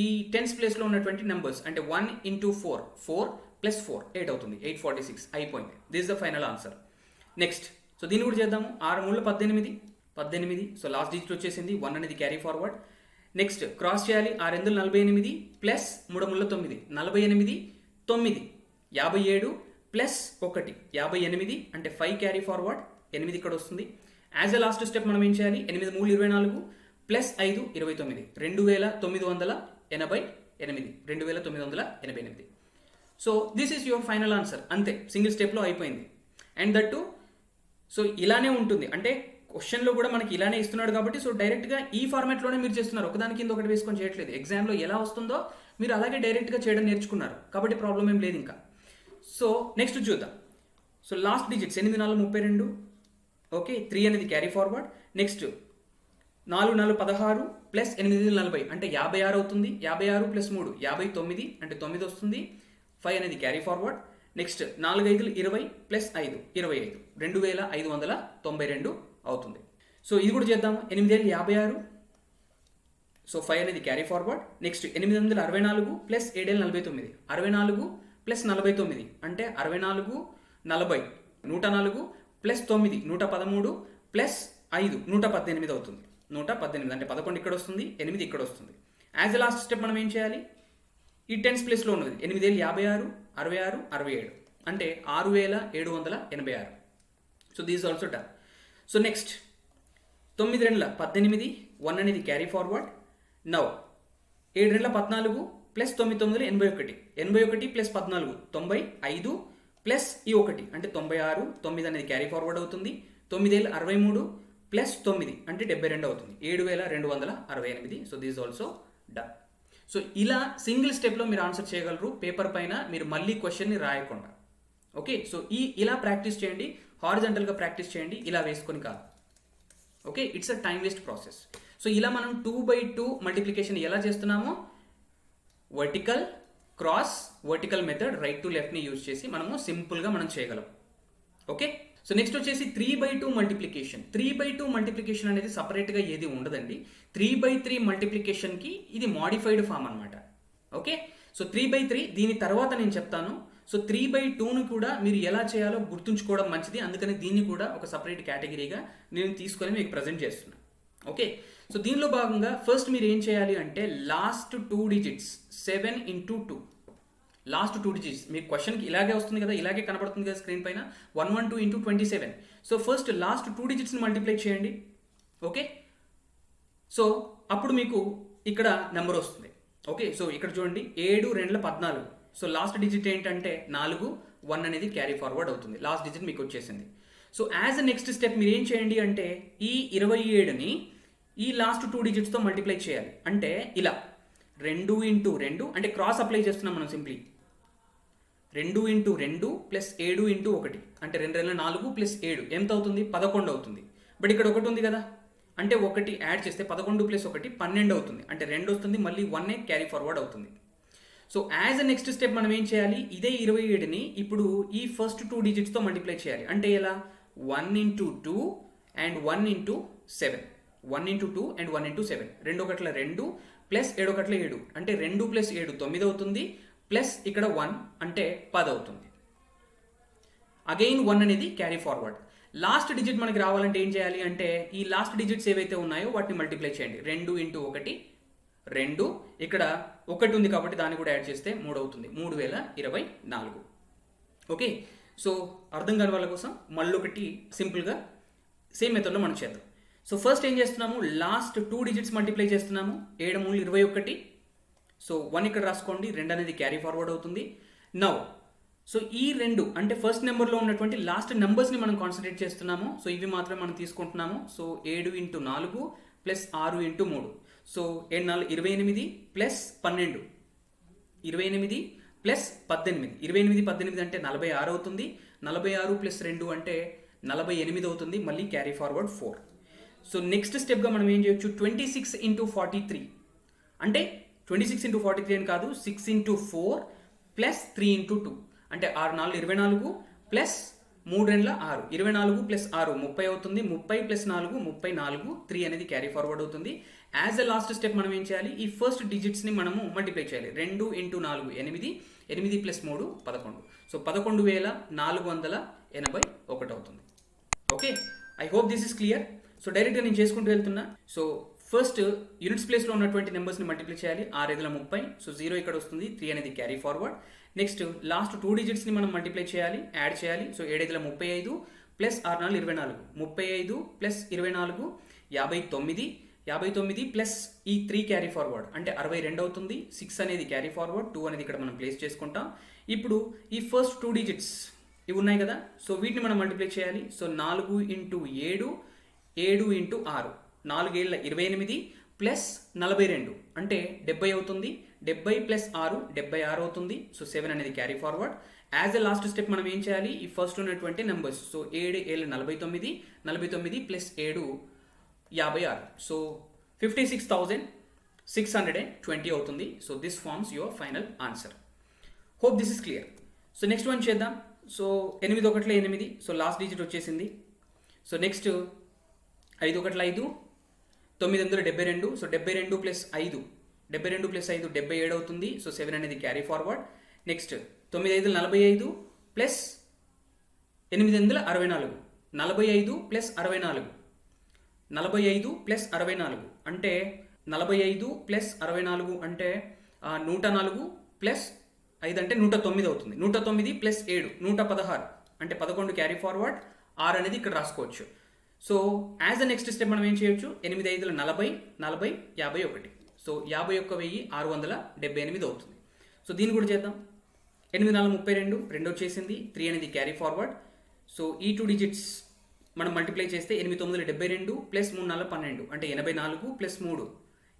ఈ టెన్స్ ప్లేస్లో ఉన్నటువంటి నెంబర్స్ అంటే 1 ఇంటూ 4 4 ప్లస్ 4 8 అవుతుంది, 846 అయిపోయింది. This is the final answer. Next so దీన్ని కూడా చేద్దాము. 6 3 18. సో లాస్ట్ డిజిట్ వచ్చేసింది, 1 అనేది క్యారీ ఫార్వర్డ్. నెక్స్ట్ క్రాస్ చేయాలి, 6 8 48 ప్లస్ 3 9 48 9 57 ప్లస్ 1 58 అంటే 5 క్యారీ ఫార్వర్డ్, 8 ఇక్కడ వస్తుంది. యాజ్ అ లాస్ట్ స్టెప్ మనం ఏం చేయాలి, 8 3 24 plus 5 29 2988. So this is your final answer. అంతే, సింగిల్ స్టెప్లో అయిపోయింది. అండ్ దట్ టు సో ఇలానే ఉంటుంది, అంటే క్వశ్చన్లో కూడా మనకి ఇలానే ఇస్తున్నాడు కాబట్టి సో డైరెక్ట్గా ఈ ఫార్మాట్లోనే మీరు చేస్తున్నారు, ఒకదాని కింద ఒకటి వేసుకొని చేయట్లేదు. ఎగ్జామ్లో ఎలా వస్తుందో మీరు అలాగే డైరెక్ట్గా చేయడం నేర్చుకున్నారు కాబట్టి ప్రాబ్లం ఏం లేదు ఇంకా. సో నెక్స్ట్ చూద్దాం. సో లాస్ట్ డిజిట్స్ 8 4 32, ఓకే 3 అనేది క్యారీ ఫార్వర్డ్. నెక్స్ట్ 4 4 16 ప్లస్ 8 40 అంటే 56 అవుతుంది. 56 ప్లస్ 3 59 అంటే 9 వస్తుంది. 5 అనేది క్యారీ ఫార్వర్డ్. నెక్స్ట్ 4 5 20 ప్లస్ 5 25 2592 అవుతుంది. సో ఇది కూడా చేద్దాం. 8 56, సో 5 అనేది carry forward. Next 8 plus 7 49 64 plus 49 అంటే 64 40 104 ప్లస్ 9 113 ప్లస్ 5 118 అవుతుంది. 118 అంటే 11 ఇక్కడ వస్తుంది, 8 ఇక్కడ వస్తుంది. యాజ్ ఎ లాస్ట్ స్టెప్ మనం ఏం చేయాలి? ఈ టెన్స్ ప్లేస్లో ఉన్నది 8 56 66 67 అంటే 6786. So these also done. So next 9 2 18, 1 అనేది carry forward. Now 7 2 14 plus 9 9 81, 81 plus 14 95 plus ఈ 1 అంటే 96, 9 అనేది క్యారీ ఫార్వర్డ్ అవుతుంది. 9 63 ప్లస్ 9 అంటే 72 అవుతుంది. 7268. So this also done. So ఇలా సింగిల్ స్టెప్లో మీరు ఆన్సర్ చేయగలరు పేపర్ పైన, మీరు మళ్ళీ క్వశ్చన్ని రాయకుండా. ఓకే, సో ఇలా ప్రాక్టీస్ చేయండి, హారిజంటల్గా ప్రాక్టీస్ చేయండి, ఇలా వేసుకొని కాదు. Okay, it's a time waste process. So ఇలా మనం 2/2 మల్టిప్లికేషన్ ఎలా చేస్తున్నామో vertical, cross, vertical method, right to లెఫ్ట్ని యూజ్ చేసి మనము సింపుల్గా మనం చేయగలం. ఓకే, సో నెక్స్ట్ వచ్చేసి 3/2 మల్టిప్లికేషన్. 3/2 మల్టిప్లికేషన్ అనేది సపరేట్గా ఏది ఉండదండి. 3/3 మల్టిప్లికేషన్కి ఇది మాడిఫైడ్ ఫామ్ అనమాట. ఓకే, సో 3/3 దీని తర్వాత నేను చెప్తాను. సో 3/2ను కూడా మీరు ఎలా చేయాలో గుర్తుంచుకోవడం మంచిది, అందుకని దీన్ని కూడా ఒక సపరేట్ కేటగిరీగా నేను తీసుకొని మీకు ప్రజెంట్ చేస్తున్నాను. ఓకే, సో దీనిలో భాగంగా ఫస్ట్ మీరు ఏం చేయాలి అంటే last 2 digits 7 into 2, last 2 digits మీకు క్వశ్చన్కి ఇలాగే వస్తుంది కదా, ఇలాగే కనబడుతుంది కదా స్క్రీన్ పైన, 112 into 27. సో ఫస్ట్ లాస్ట్ 2 డిజిట్స్ని మల్టిప్లై చేయండి. ఓకే, సో అప్పుడు మీకు ఇక్కడ నెంబర్ వస్తుంది. ఓకే, సో ఇక్కడ చూడండి 7 2 14. సో లాస్ట్ డిజిట్ ఏంటంటే 4, 1 అనేది క్యారీ ఫార్వర్డ్ అవుతుంది. లాస్ట్ డిజిట్ మీకు వచ్చేసింది. So as a next step మీరు ఏం చేయండి అంటే ఈ 27ని ఈ లాస్ట్ 2 డిజిట్స్తో మల్టిప్లై చేయాలి. అంటే ఇలా 2 into 2 అంటే క్రాస్ అప్లై చేస్తున్నాం మనం సింప్లీ. 2 into 2 ప్లస్ 7 into 1 అంటే 2 2 4 ప్లస్ 7 ఎంత అవుతుంది? 11 అవుతుంది. బట్ ఇక్కడ 1 ఉంది కదా, అంటే 1 యాడ్ చేస్తే 11 ప్లస్ 1 12 అవుతుంది. అంటే 2 వస్తుంది, మళ్ళీ 1 క్యారీ ఫార్వర్డ్ అవుతుంది. So as a next step మనం ఏం చేయాలి, ఇదే 27ని ఇప్పుడు ఈ ఫస్ట్ 2 డిజిట్స్తో మల్టిప్లై చేయాలి. అంటే ఎలా? 1 into 2 and 1 into 7. 1 into 2 and 1 into 7. 2 1 2 plus 7 1 7 అంటే 2 ప్లస్ 7 9 అవుతుంది. ప్లస్ ఇక్కడ 1 అంటే 10 అవుతుంది. అగైన్ 1 అనేది క్యారీ ఫార్వర్డ్. లాస్ట్ డిజిట్ మనకి రావాలంటే ఏం చేయాలి అంటే ఈ లాస్ట్ డిజిట్స్ ఏవైతే ఉన్నాయో వాటిని మల్టిప్లై చేయండి. 2 into 1 2, ఇక్కడ 1 ఉంది కాబట్టి దాన్ని కూడా యాడ్ చేస్తే 3 అవుతుంది. 3024. ఓకే, సో అర్థం కాని వాళ్ళ కోసం మళ్ళొకటి సింపుల్గా సేమ్ మెథడ్లో మనం చేద్దాం. సో ఫస్ట్ ఏం చేస్తున్నాము, లాస్ట్ 2 డిజిట్స్ మల్టిప్లై చేస్తున్నాము. 7 3 21. సో 1 ఇక్కడ రాసుకోండి, 2 అనేది క్యారీ ఫార్వర్డ్ అవుతుంది. నౌ సో ఈ 2 అంటే ఫస్ట్ నెంబర్లో ఉన్నటువంటి లాస్ట్ నెంబర్స్ని మనం కాన్సన్ట్రేట్ చేస్తున్నాము. సో ఇవి మాత్రమే మనం తీసుకుంటున్నాము. So 7 into 4 plus 6 into 3. So 7 4 28 plus 12 28 plus 18. 28 18 అంటే 46 అవుతుంది. 46 ప్లస్ 2 అంటే 48 అవుతుంది. మళ్ళీ క్యారీ ఫార్వర్డ్ 4. సో నెక్స్ట్ స్టెప్గా మనం ఏం చేయొచ్చు, 26 into 43 అంటే 26 into 43 అని కాదు, 6 into 4 ప్లస్ 3 into 2 అంటే 6 4 24 ప్లస్ 3 2 6 24 ప్లస్ 6 30 అవుతుంది. 30 ప్లస్ 4 34, 3 అనేది క్యారీ ఫార్వర్డ్ అవుతుంది. యాజ్ అ లాస్ట్ స్టెప్ మనం ఏం చేయాలి, ఈ ఫస్ట్ డిజిట్స్ని మనము మల్టిప్లై చేయాలి. 2 into 4 8, 8 ప్లస్ 3 11. సో 11,481 అవుతుంది. Okay, I hope this is clear. So డైరెక్ట్గా నేను చేసుకుంటూ వెళ్తున్నా. సో ఫస్ట్ యూనిట్స్ ప్లేస్లో ఉన్నటువంటి నెంబర్స్ని మల్టిప్లై చేయాలి. 6 5 30. సో 0 ఇక్కడ వస్తుంది, 3 అనేది క్యారీ ఫార్వర్డ్. నెక్స్ట్ లాస్ట్ 2 డిజిట్స్ని మనం మల్టిప్లై చేయాలి, యాడ్ చేయాలి. So 7 5 35 plus 6 4 24. 35 ప్లస్ 24 59. 59 ప్లస్ ఈ 3 క్యారీ ఫార్వర్డ్ అంటే 62 అవుతుంది. 6 అనేది క్యారీ ఫార్వర్డ్, 2 అనేది ఇక్కడ మనం ప్లేస్ చేసుకుంటాం. ఇప్పుడు ఈ ఫస్ట్ 2 డిజిట్స్ ఇవి ఉన్నాయి కదా, సో వీటిని మనం మల్టిప్లై చేయాలి. సో 4 into 7 7 into 6 4 7 28 ప్లస్ 42 అంటే 70 అవుతుంది. 70 ప్లస్ 6 76 అవుతుంది. సో 7 అనేది carry forward. As a last step మనం ఏం చేయాలి, ఈ ఫస్ట్ ఉన్నటువంటి నెంబర్స్, సో 7 7 49, 49 ప్లస్ 7 56, సో 56,620 అవుతుంది. So this forms your final answer. Hope this is clear. So next one చేద్దాం. సో 8 1 8, సో లాస్ట్ డిజిట్ వచ్చేసింది. So next 5 1 5, 9 72, so 72 plus 5, 72 plus 5 77 అవుతుంది. So 7 అనేది carry forward. Next 9 5 45 plus 8 64, 45 plus 64, 45 plus 64 అంటే 45 plus 64 అంటే 104 plus 5 అంటే 109 అవుతుంది. 109 plus 7 116 అంటే 11 carry forward, 6 అనేది ఇక్కడ రాసుకోవచ్చు. So as the next step మనం ఏం చేయొచ్చు, 8 5 40, 40 51, సో 51,678 అవుతుంది. సో దీన్ని కూడా చేద్దాం. 8 4 32, 2 వచ్చేసింది, 3 అనేది క్యారీ ఫార్వర్డ్. సో ఈ 2 డిజిట్స్ మనం మల్టిప్లై చేస్తే 8 9 72 ప్లస్ 3 4 12 అంటే 84 ప్లస్ 3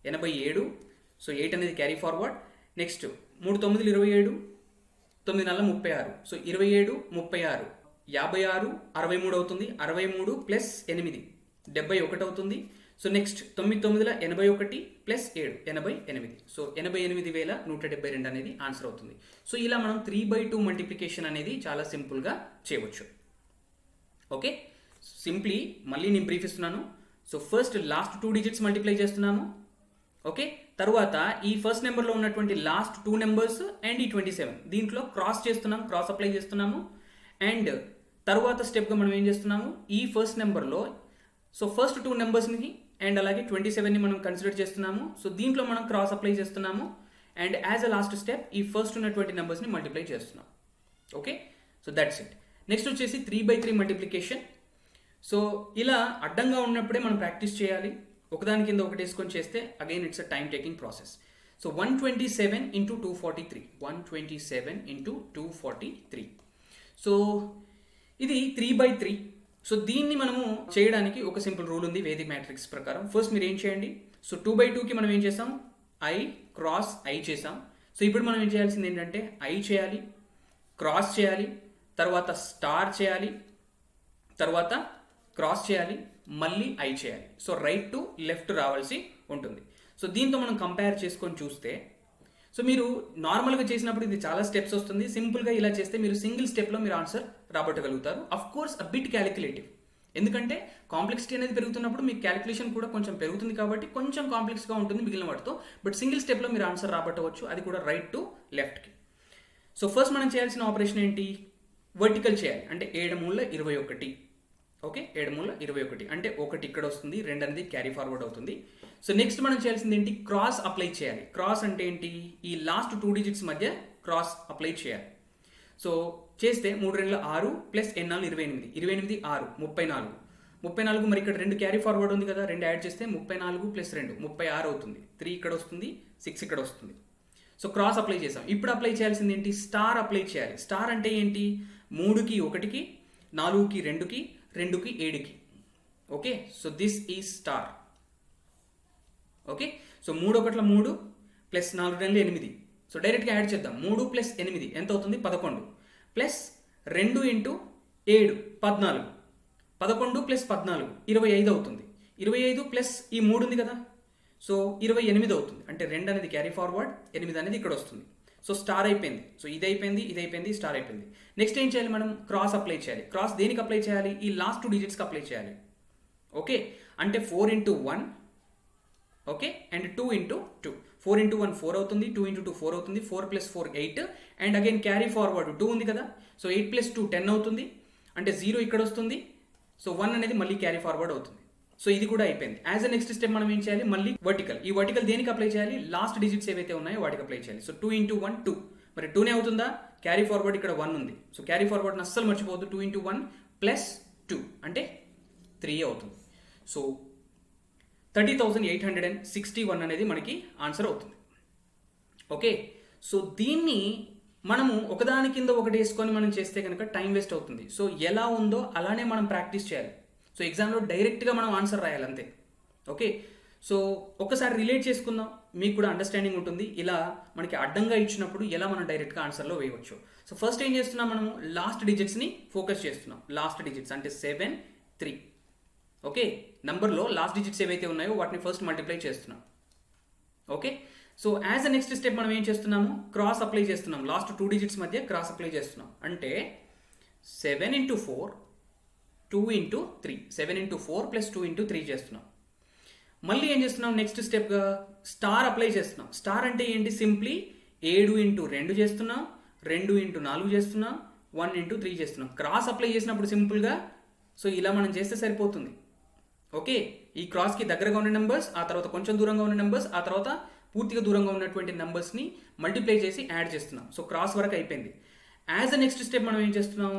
87, సో 8 అనేది క్యారీ ఫార్వర్డ్. నెక్స్ట్ 3 9 27, 9 4 36, సో 27 36, 56 63 అవుతుంది. 63 ప్లస్ 8 71 అవుతుంది. సో నెక్స్ట్ 9 9 81 ప్లస్ 7 88, సో 88,172 అనేది ఆన్సర్ అవుతుంది. సో ఇలా మనం 3/2 మల్టిప్లికేషన్ అనేది చాలా సింపుల్గా చేయవచ్చు. ఓకే, సింప్లీ మళ్ళీ నేను బ్రీఫ్ ఇస్తున్నాను. So first last 2 digits multiply చేస్తున్నాము. ఓకే, తర్వాత ఈ ఫస్ట్ నెంబర్లో ఉన్నటువంటి లాస్ట్ 2 నెంబర్స్ అండ్ ఈ 27 దీంట్లో క్రాస్ చేస్తున్నాం, క్రాస్ అప్లై చేస్తున్నాము. అండ్ తర్వాత స్టెప్గా మనం ఏం చేస్తున్నాము, ఈ ఫస్ట్ నెంబర్లో సో ఫస్ట్ 2 నెంబర్స్ని అండ్ అలాగే 27ని మనం కన్సిడర్ చేస్తున్నాము. సో దీంట్లో మనం క్రాస్ అప్లై చేస్తున్నాము. And as a last step ఈ ఫస్ట్ ఉన్నటువంటి నెంబర్స్ని మల్టిప్లై చేస్తున్నాం. Okay, so that's it. Next వచ్చేసి 3/3 మల్టిప్లికేషన్. సో ఇలా అడ్డంగా ఉన్నప్పుడే మనం ప్రాక్టీస్ చేయాలి. ఒకదాని కింద ఒకటి వేసుకొని చేస్తే again it's a time taking process. So 127 into 243, 127 into 243. So ఇది 3/3. సో దీన్ని మనము చేయడానికి ఒక సింపుల్ రూల్ ఉంది వేదిక్ మ్యాట్రిక్స్ ప్రకారం. ఫస్ట్ మీరు ఏం చేయండి, సో 2/2కి మనం ఏం చేసాం, ఐ క్రాస్ ఐ చేసాం. సో ఇప్పుడు మనం ఏం చేయాల్సింది ఏంటంటే ఐ చేయాలి, క్రాస్ చేయాలి, తర్వాత స్టార్ చేయాలి, తర్వాత క్రాస్ చేయాలి, మళ్ళీ ఐ చేయాలి. సో రైట్ టు లెఫ్ట్ రావాల్సి ఉంటుంది. సో దీంతో మనం కంపేర్ చేసుకొని చూస్తే, సో మీరు నార్మల్గా చేసినప్పుడు ఇది చాలా స్టెప్స్ వస్తుంది. సింపుల్గా ఇలా చేస్తే మీరు సింగిల్ స్టెప్లో మీరు ఆన్సర్ రాబట్టగలుగుతారు. Of course a bit calculative, ఎందుకంటే కాంప్లెక్సిటీ అనేది పెరుగుతున్నప్పుడు మీకు క్యాలిక్యులేషన్ కూడా కొంచెం పెరుగుతుంది కాబట్టి కొంచెం కాంప్లెక్స్గా ఉంటుంది మిగిలిన వాటితో. బట్ సింగిల్ స్టెప్లో మీరు ఆన్సర్ రాబట్టవచ్చు, అది కూడా రైట్ టు లెఫ్ట్కి. సో ఫస్ట్ మనం చేయాల్సిన ఆపరేషన్ ఏంటి, వర్టికల్ చేయాలి. అంటే 7 మూల 21. ఓకే, 7 మూల 21 అంటే 1 ఇక్కడ వస్తుంది, 2 అనేది క్యారీ ఫార్వర్డ్ అవుతుంది. సో నెక్స్ట్ మనం చేయాల్సింది ఏంటి, క్రాస్ అప్లై చేయాలి. క్రాస్ అంటే ఏంటి, ఈ లాస్ట్ 2 డిజిట్స్ మధ్య క్రాస్ అప్లై చేయాలి. సో చేస్తే 3 2 6 ప్లస్ 8 28, 28 6 34, 34 మరి ఇక్కడ 2 క్యారీ ఫార్వర్డ్ ఉంది కదా, 2 యాడ్ చేస్తే 34 ప్లస్ 2 36 అవుతుంది. 3 ఇక్కడ వస్తుంది, 6 ఇక్కడ వస్తుంది. సో క్రాస్ అప్లై చేసాం. ఇప్పుడు అప్లై చేయాల్సింది ఏంటి, స్టార్ అప్లై చేయాలి. స్టార్ అంటే ఏంటి, 3కి 1కి, 4కి 2కి, 2కి 7కి. Okay, so this is star. Okay, so 3 1 3 plus 4 2 8. So డైరెక్ట్గా యాడ్ చేద్దాం. 3 ప్లస్ 8 ఎంత అవుతుంది, 11 ప్లస్ 2 ఇంటూ 7 14, 11 ప్లస్ 14 25 అవుతుంది. 25 ప్లస్ ఈ 3 ఉంది కదా, సో 28 అవుతుంది. అంటే 2 అనేది క్యారీ ఫార్వర్డ్, 8 అనేది ఇక్కడ వస్తుంది. సో స్టార్ అయిపోయింది. సో ఇది అయిపోయింది, ఇది అయిపోయింది, స్టార్ అయిపోయింది. నెక్స్ట్ ఏం చేయాలి, మనం క్రాస్ అప్లై చేయాలి. క్రాస్ దేనికి అప్లై చేయాలి, ఈ లాస్ట్ 2 డిజిట్స్కి అప్లై చేయాలి. ఓకే, అంటే 4 into 1, okay, and 2 into 2. 4 into 1 4 అవుతుంది, 2 ఇంటూ 2 4 అవుతుంది, 4 plus 4 8, and again carry forward 2 ఉంది కదా, సో 8 ప్లస్ 2 10 అవుతుంది. అంటే 0 ఇక్కడ వస్తుంది. సో 1 అనేది మళ్ళీ క్యారీ ఫార్వర్డ్ అవుతుంది. సో ఇది కూడా అయిపోయింది. యాజ్ అ నెక్స్ట్ స్టెప్ మనం ఏం చేయాలి, మళ్ళీ వర్టికల్. ఈ వర్టికల్ దేనికి అప్లై చేయాలి, లాస్ట్ డిజిట్స్ ఏవైతే ఉన్నాయో వాటికి అప్లై చేయాలి. సో 2 ఇంటూ 1 2, మరి 2నే అవుతుందా, క్యారీ ఫార్వర్డ్ ఇక్కడ 1 ఉంది. సో క్యారీ ఫార్వర్డ్ని అస్సలు మర్చిపోవద్దు. 2 ఇంటూ 1 ప్లస్ 2 అంటే 3 అవుతుంది. సో 30,861 అనేది మనకి ఆన్సర్ అవుతుంది. ఓకే, సో దీన్ని మనము ఒకదాని కింద ఒకటి వేసుకొని మనం చేస్తే కనుక టైం వేస్ట్ అవుతుంది. సో ఎలా ఉందో అలానే మనం ప్రాక్టీస్ చేయాలి. సో ఎగ్జామ్లో డైరెక్ట్గా మనం ఆన్సర్ రాయాలి అంతే. ఓకే, సో ఒకసారి రిలేట్ చేసుకుందాం. మీకు కూడా అండర్స్టాండింగ్ ఉంటుంది. ఇలా మనకి అడ్డంగా ఇచ్చినప్పుడు ఎలా మనం డైరెక్ట్గా ఆన్సర్లో వేయవచ్చు. సో ఫస్ట్ ఏం చేస్తున్నాం, మనము లాస్ట్ డిజిట్స్ని ఫోకస్ చేస్తున్నాం. లాస్ట్ డిజిట్స్ అంటే 7, 3. ఓకే, నంబర్లో లాస్ట్ డిజిట్స్ ఏవైతే ఉన్నాయో వాటిని ఫస్ట్ మల్టిప్లై చేస్తున్నాం. Okay, so as a next step మనం ఏం చేస్తున్నాము, క్రాస్ అప్లై చేస్తున్నాం. లాస్ట్ 2 డిజిట్స్ మధ్య క్రాస్ అప్లై చేస్తున్నాం. అంటే 7 into 4, 2 into 3. 7 into 4 plus 2 into 3 చేస్తున్నాం. మళ్ళీ ఏం చేస్తున్నాం, నెక్స్ట్ స్టెప్గా స్టార్ అప్లై చేస్తున్నాం. స్టార్ అంటే ఏంటి, సింప్లీ 7 into 2 చేస్తున్నాం, 2 into 4 చేస్తున్నాం, 1 into 3 చేస్తున్నాం. క్రాస్ అప్లై చేసినప్పుడు సింపుల్గా సో ఇలా మనం చేస్తే సరిపోతుంది. ఓకే, ఈ క్రాస్కి దగ్గరగా ఉన్న నెంబర్స్, ఆ తర్వాత కొంచెం దూరంగా ఉన్న నెంబర్స్, ఆ తర్వాత పూర్తిగా దూరంగా ఉన్నటువంటి నెంబర్స్ని మల్టిప్లై చేసి యాడ్ చేస్తున్నాం. సో క్రాస్ వరకు అయిపోయింది. యాజ్ అ నెక్స్ట్ స్టెప్ మనం ఏం చేస్తున్నాం,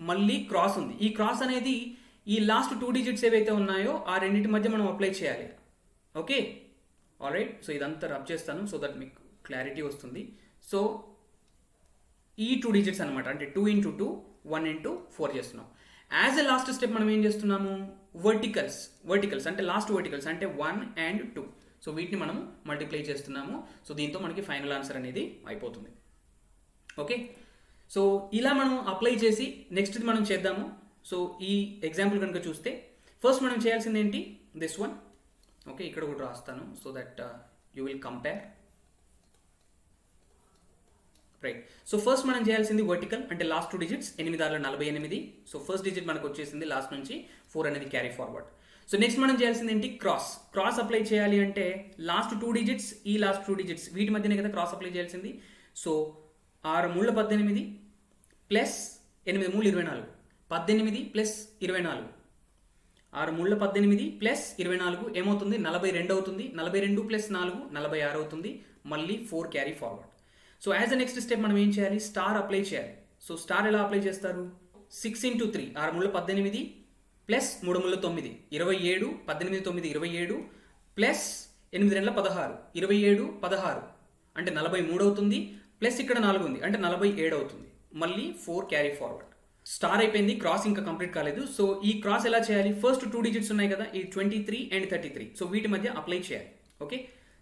మళ్ళీ క్రాస్ ఉంది. ఈ క్రాస్ అనేది ఈ లాస్ట్ 2 డిజిట్స్ ఏవైతే ఉన్నాయో ఆ రెండింటి మధ్య మనం అప్లై చేయాలి. Okay, alright. సో ఇదంతా రబ్ చేస్తాను సో దట్ మీకు క్లారిటీ వస్తుంది. సో ఈ 2 డిజిట్స్ అనమాట, అంటే 2 into 2, 1 into 4 చేస్తున్నాం. యాజ్ ఎ లాస్ట్ స్టెప్ మనం ఏం చేస్తున్నాము, వర్టికల్స్ అంటే లాస్ట్ వర్టికల్స్ అంటే 1 and 2. సో వీటిని మనం మల్టిప్లై చేస్తున్నాము. సో దీంతో మనకి ఫైనల్ ఆన్సర్ అనేది అయిపోతుంది. ఓకే, సో ఇలా మనం అప్లై చేసి నెక్స్ట్ మనం చేద్దాము. సో ఈ ఎగ్జాంపుల్ కనుక చూస్తే ఫస్ట్ మనం చేయాల్సింది ఏంటి, దిస్ వన్. ఓకే, ఇక్కడ కూడా రాస్తాను so that you will compare. Right, so first మనం చేయాల్సింది వర్టికల్ అంటే last 2 digits 8 6 48. So first digit మనకు వచ్చేసింది, లాస్ట్ నుంచి 4 అనేది క్యారీ ఫార్వర్డ్. సో నెక్స్ట్ మనం చేయాల్సింది ఏంటి, క్రాస్ అప్లై చేయాలి. అంటే లాస్ట్ 2 డిజిట్స్, ఈ లాస్ట్ 2 డిజిట్స్ వీటి మధ్యనే కదా క్రాస్ అప్లై చేయాల్సింది. సో 6 3 18 ప్లస్ 8 3 24, 18 ప్లస్ 24, 6 3 18 ప్లస్ 24 ఏమవుతుంది, 42 అవుతుంది. 42 ప్లస్ 4 46 అవుతుంది. మళ్ళీ 4 carry forward. So as a next step మనం ఏం చేయాలి, స్టార్ అప్లై చేయాలి. సో స్టార్ ఎలా అప్లై చేస్తారు, 6 into 3, 6 3 18 ప్లస్ 3 3 9, 27, 18 9 27 ప్లస్ 8 2 16, 27 16 అంటే 43 అవుతుంది. ప్లస్ ఇక్కడ 4 ఉంది అంటే 47 అవుతుంది. మళ్ళీ 4 క్యారీ ఫార్వర్డ్. స్టార్ అయిపోయింది, క్రాస్ ఇంకా కంప్లీట్ కాలేదు. సో ఈ క్రాస్ ఎలా చేయాలి, ఫస్ట్ 2 డిజిట్స్ ఉన్నాయి కదా, ఈ 23 and 33. సో వీటి మధ్య అప్లై చేయాలి. ఓకే,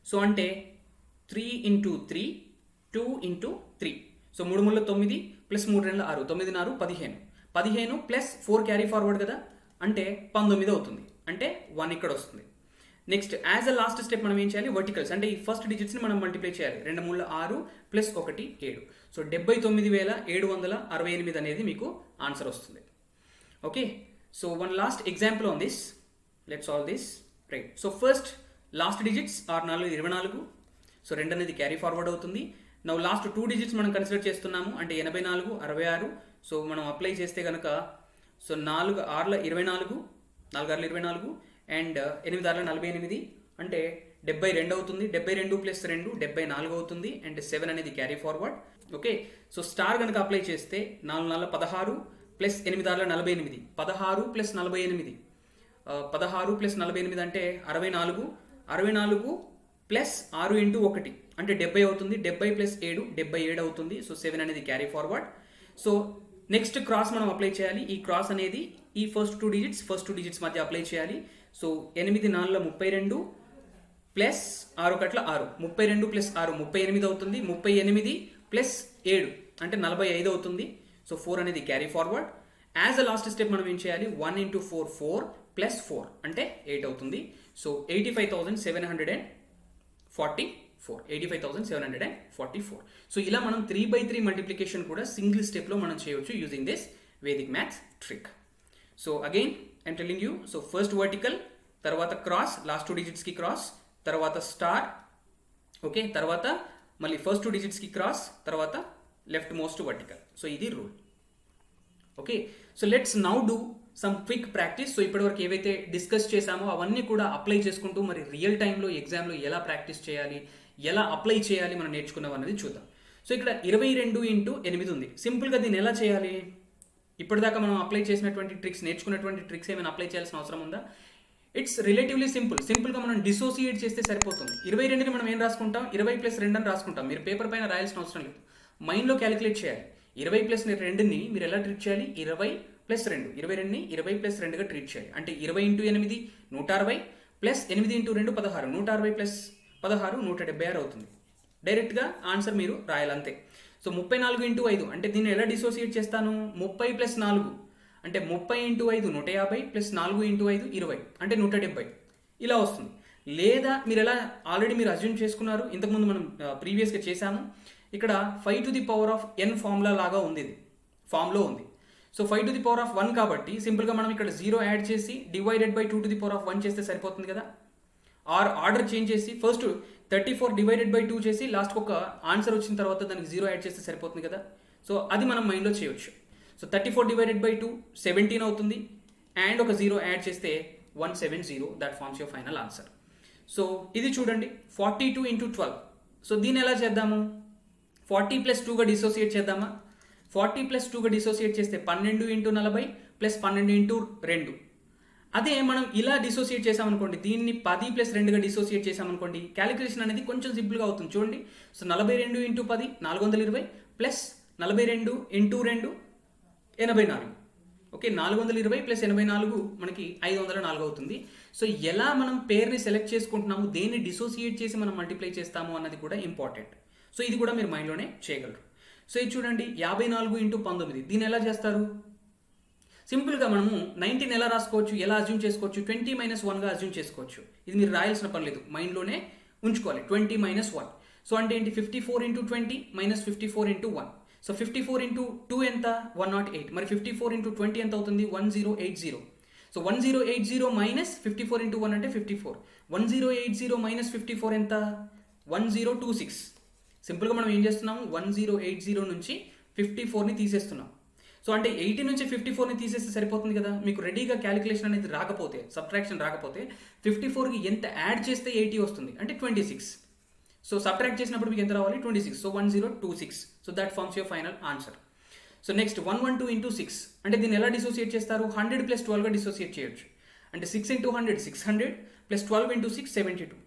సో అంటే 3 into 3, 2 into 3. So 3 3 9 plus 3 2 6, 9 6 15, 15 plus 4 carry forward కదా, అంటే 19 అవుతుంది. అంటే 1 ఇక్కడ వస్తుంది. Next as a last step మనం ఏం చేయాలి, వర్టికల్స్ అంటే ఈ ఫస్ట్ డిజిట్స్ని మనం మల్టిప్లై చేయాలి. 2 3 6 ప్లస్ 1 7. సో 79,768 అనేది మీకు ఆన్సర్ వస్తుంది. Okay, so one last example on this, let's solve this. Right, so first last digits 6 4 24. So 2 అనేది క్యారీ ఫార్వర్డ్ అవుతుంది. నవ్వు లాస్ట్ 2 డిజిట్స్ మనం కన్సిడర్ చేస్తున్నాము అంటే 84 66. సో మనం అప్లై చేస్తే కనుక సో 4 6 24, 4 6 24 అండ్ 8 6 48 అంటే 72 అవుతుంది. 72 ప్లస్ 2 74 అవుతుంది. అండ్ 7 అనేది carry forward. Okay, so star కనుక అప్లై చేస్తే 4 4 16 ప్లస్ 8 6 48, 16 ప్లస్ 48, 16 ప్లస్ 48 అంటే 64, 64 ప్లస్ 6 into 1 అంటే 70 అవుతుంది. 70 ప్లస్ 7 77 అవుతుంది. సో 7 అనేది carry forward. So next cross మనం అప్లై చేయాలి. ఈ క్రాస్ అనేది ఈ ఫస్ట్ 2 డిజిట్స్ మధ్య అప్లై చేయాలి. సో 8 4 32 ప్లస్ 6 1 6, 32 ప్లస్ 6 38 అవుతుంది. 38 ప్లస్ 7 అంటే 45 అవుతుంది. సో 4 అనేది carry forward. As a last step మనం ఏం చేయాలి, 1 into 4 4 ప్లస్ 4 అంటే 8 అవుతుంది. సో 85,744. సో ఇలా మనం 3/3 మల్టిప్లికేషన్ కూడా సింగిల్ స్టెప్లో మనం చేయవచ్చు using this Vedic maths trick. So again I'm telling you, so first vertical, తర్వాత క్రాస్, లాస్ట్ 2 డిజిట్స్కి క్రాస్, తర్వాత స్టార్. ఓకే, తర్వాత మళ్ళీ ఫస్ట్ 2 డిజిట్స్కి క్రాస్, తర్వాత లెఫ్ట్ మోస్ట్ వర్టికల్. సో ఇది rule. Okay, so let's now do some quick practice. So ఇప్పటివరకు ఏవైతే discuss చేశామో అవన్నీ కూడా అప్లై చేసుకుంటూ మరి రియల్ టైంలో ఎగ్జామ్లో ఎలా ప్రాక్టీస్ చేయాలి, ఎలా అప్లై చేయాలి మనం నేర్చుకున్నాం అన్నది చూద్దాం. సో ఇక్కడ 22 into 8 ఉంది. సింపుల్గా దీన్ని ఎలా చేయాలి, ఇప్పటిదాకా మనం అప్లై చేసినటువంటి ట్రిక్స్, నేర్చుకున్నటువంటి ట్రిక్స్ ఏమైనా అప్లై చేయాల్సిన అవసరం ఉందా? ఇట్స్ రిలేటివ్లీ సింపుల్గా మనం డిసోసియేట్ చేస్తే సరిపోతుంది. 22ని మనం ఏం రాసుకుంటాం, 20 ప్లస్ 2 అని రాసుకుంటాం. మీరు పేపర్ పైన రాయాల్సిన అవసరం లేదు, మైండ్లో క్యాలిక్యులేట్ చేయాలి. 20 ప్లస్ 2ని మీరు ఎలా ట్రీట్ చేయాలి, 20 ప్లస్ 2, 22ని 20 ప్లస్ 2గా ట్రీట్ చేయాలి. అంటే 20 into 8 160 ప్లస్ 8 into 2 16, 160 ప్లస్ 16 176 అవుతుంది. డైరెక్ట్గా ఆన్సర్ మీరు రాయాలంతే. సో 34 ఇంటూ 5 అంటే దీన్ని ఎలా డిసోసియేట్ చేస్తాను? 30 ప్లస్ 4 అంటే 30 ఇంటూ 5 150 ప్లస్ 4 ఇంటూ 5 20 అంటే 170 ఇలా వస్తుంది. లేదా మీరు ఎలా ఆల్రెడీ మీరు అజ్యూమ్ చేసుకున్నారు, ఇంతకుముందు మనం ప్రీవియస్గా చేశాము. ఇక్కడ 5 to the power of n formula లాగా ఉంది, ఇది ఫామ్లో ఉంది. So 5 to the power of 1 కాబట్టి సింపుల్గా మనం ఇక్కడ 0 యాడ్ చేసి divided by 2 to the power of 1 చేస్తే సరిపోతుంది కదా. ఆర్డర్ చేంజ్ చేసి ఫస్ట్ 34 డివైడెడ్ బై 2 చేసి లాస్ట్కి ఒక ఆన్సర్ వచ్చిన తర్వాత దానికి 0 యాడ్ చేస్తే సరిపోతుంది కదా. సో అది మనం మైండ్లో చేయొచ్చు. సో 34 డివైడెడ్ బై 2 17 అవుతుంది, అండ్ ఒక 0 యాడ్ చేస్తే 170, that forms your final answer. So ఇది చూడండి 42 ఇంటూ 12. సో దీన్ని ఎలా చేద్దాము? 40 ప్లస్ 2గా డిసోసియేట్ చేద్దామా? 40 ప్లస్ 2గా డిసోసియేట్ చేస్తే 12 ఇంటూ 40 ప్లస్ 12 ఇంటూ 2. అదే మనం ఇలా డిసోసియేట్ చేసామనుకోండి, దీన్ని 10 ప్లస్ 2గా డిసోసియేట్ చేసామనుకోండి, క్యాలిక్యులేషన్ అనేది కొంచెం సింపుల్గా అవుతుంది చూడండి. So 42 into 10 420 plus 42 into 2 84. Okay, 420 plus 84 మనకి 504 అవుతుంది. సో ఎలా మనం పేరుని సెలెక్ట్ చేసుకుంటున్నాము, దేన్ని డిసోసియేట్ చేసి మనం మల్టిప్లై చేస్తాము అన్నది కూడా ఇంపార్టెంట్. సో ఇది కూడా మీరు మైండ్లోనే చేయగలరు. సో ఇది చూడండి 54 ఇంటూ 19, దీన్ని ఎలా చేస్తారు? సింపుల్గా మనము 19 ఎలా రాసుకోవచ్చు, ఎలా అజ్యూమ్ చేసుకోవచ్చు? 20 - 1గా అజ్యూమ్ చేసుకోవచ్చు. ఇది మీరు రాయాల్సిన పని లేదు, మైండ్లోనే ఉంచుకోవాలి. 20 - 1. సో అంటే ఏంటి? 54 into 20 minus 54 into 1. So 54 into 2 ఎంత? 108. మరి 54 ఇంటూ 20 ఎంత అవుతుంది? 1080. సో 1080 మైనస్ 54 ఇంటూ 1 అంటే 54. 1080 మైనస్ 54 ఎంత? 1026. సింపుల్గా మనం ఏం చేస్తున్నాము? 1080 నుంచి 54ని తీసేస్తున్నాం. సో అంటే 80 నుంచి 54ని తీసేస్తే సరిపోతుంది కదా. మీకు రెడీగా క్యాలిక్యులేషన్ అనేది రాకపోతే, సబ్ట్రాక్షన్ రాకపోతే 54కి ఎంత యాడ్ చేస్తే 80 వస్తుంది అంటే 26. సో సబ్ట్రాక్ట్ చేసినప్పుడు మీకు ఎంత రావాలి? 26. So 1026. So that forms your final answer. So next 112 into 6 అంటే దీన్ని ఎలా డిసోసియేట్ చేస్తారు? 100 ప్లస్ 12గా డిసోసియేట్ చేయొచ్చు. అంటే 6 into 100 600 plus 12 into 6 72.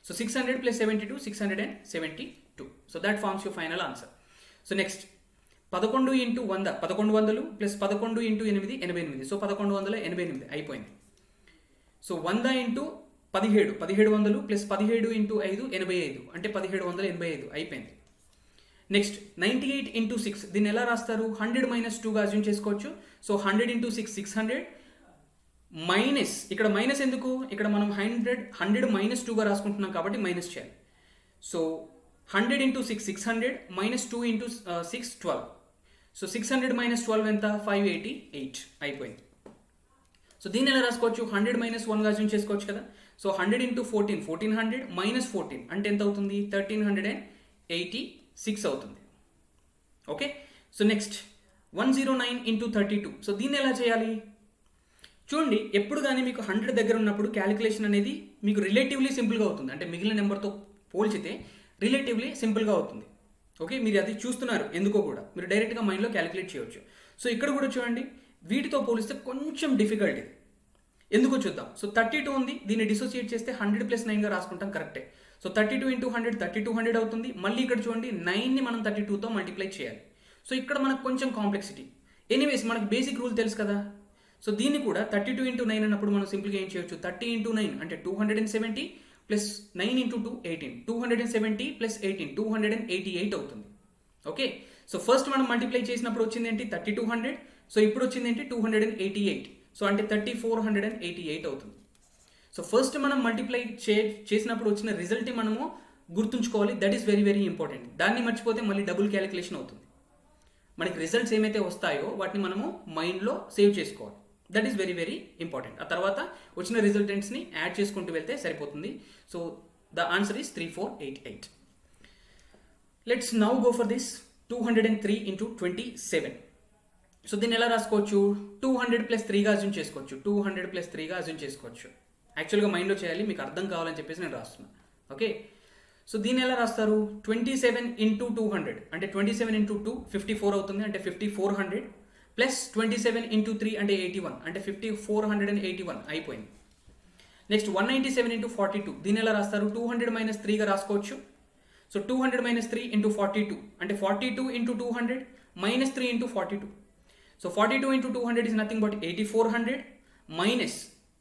So 600 plus 72 672. So that forms your final answer. So next 11 into 100 1100 plus 11 into 8 88. So 1188 అయిపోయింది. సో 100 ఇంటూ 17 1700 ప్లస్ 17 ఇంటూ 5 85 అంటే 1785 అయిపోయింది. Next 98 into 6 దీన్ని ఎలా రాస్తారు? 100 - 2గా అజ్యూమ్ చేసుకోవచ్చు. సో 100 ఇంటూ 6 600 మైనస్, ఇక్కడ మైనస్ ఎందుకు? ఇక్కడ మనం 100 మైనస్ 2గా రాసుకుంటున్నాం కాబట్టి మైనస్ చేయాలి. So 100 into 6 600 minus 2 into 6 12. So 600 minus 12 ఎంత? 588 అయిపోయింది. సో దీన్ని ఎలా రాసుకోవచ్చు? 100 - 1గా అజ్యూమ్ చేసుకోవచ్చు కదా. సో 100 ఇంటూ 14 1400 మైనస్ 14 అంటే ఎంత అవుతుంది? 1386 అవుతుంది. Okay, so next 109 into 32. So దీన్ని ఎలా చేయాలి? చూడండి, ఎప్పుడు కానీ మీకు 100 దగ్గర ఉన్నప్పుడు క్యాలిక్యులేషన్ అనేది మీకు రిలేటివ్లీ సింపుల్గా అవుతుంది. అంటే మిగిలిన నెంబర్తో పోల్చితే రిలేటివ్లీ సింపుల్గా అవుతుంది. ఓకే, మీరు అది చూస్తున్నారు ఎందుకో కూడా, మీరు డైరెక్ట్గా మైండ్లో క్యాలిక్యులేట్ చేయవచ్చు. సో ఇక్కడ కూడా చూడండి, వీటితో పోలిస్తే కొంచెం డిఫికల్ట్ ఇది. ఎందుకో చూద్దాం. సో 32 ఉంది, దీన్ని డిసోసియేట్ చేస్తే 100 ప్లస్ 9గా రాసుకుంటాం, కరెక్టే. సో 32 ఇంటూ 100 3200 అవుతుంది. మళ్ళీ ఇక్కడ చూడండి 9ని మనం 32తో మల్టిప్లై చేయాలి. సో ఇక్కడ మనకు కొంచెం కాంప్లెక్సిటీ. ఎనీవేస్ మనకు బేసిక్ రూల్ తెలుసు కదా. సో దీన్ని కూడా 32 ఇంటూ 9 అన్నప్పుడు మనం సింపుల్గా ఏం చేయొచ్చు? 30 ఇంటూ 9 అంటే 270 ప్లస్ 9 ఇంటూ 2 18. 270 ప్లస్ 18 288 అవుతుంది. ఓకే, సో ఫస్ట్ మనం మల్టిప్లై చేసినప్పుడు వచ్చింది ఏంటి? 3200. సో ఇప్పుడు వచ్చింది ఏంటి? 288. సో అంటే 3488 అవుతుంది. సో ఫస్ట్ మనం మల్టిప్లై చేసినప్పుడు వచ్చిన రిజల్ట్ని మనము గుర్తుంచుకోవాలి. That is very very important. దాన్ని మర్చిపోతే మళ్ళీ డబుల్ క్యాలిక్యులేషన్ అవుతుంది. మనకి రిజల్ట్స్ ఏమైతే వస్తాయో వాటిని మనము మైండ్లో సేవ్ చేసుకోవాలి. That is very very important. ఆ తర్వాత వచ్చిన రిజల్టెంట్స్ని యాడ్ చేసుకుంటూ వెళ్తే సరిపోతుంది. So the answer is 3488. Let's now go for this 203 into 27. So దీన్ని ఎలా రాసుకోవచ్చు? 200 ప్లస్ 3గా అజ్యూమ్ చేసుకోవచ్చు. 200 ప్లస్ 3గా అజ్యూమ్ చేసుకోవచ్చు. యాక్చువల్గా మైండ్లో చేయాలి, మీకు అర్థం కావాలని చెప్పేసి నేను రాస్తున్నాను. ఓకే, సో దీన్ని ఎలా రాస్తారు? 27 ఇంటూ 200 అంటే 27 ఇంటూ 2 54 అవుతుంది, అంటే 5400 ప్లస్ 27 ఇంటూ 3 అంటే 81 అంటే 5481 అయిపోయింది. నెక్స్ట్ 197 ఇంటూ 42 దీన్ని ఎలా రాస్తారు? 200 మైనస్ 3గా రాసుకోవచ్చు. సో 200 మైనస్ 3 ఇంటూ 42 అంటే 42 into 200 minus 3 into 42. So 42 into 200 is nothing but 8400 minus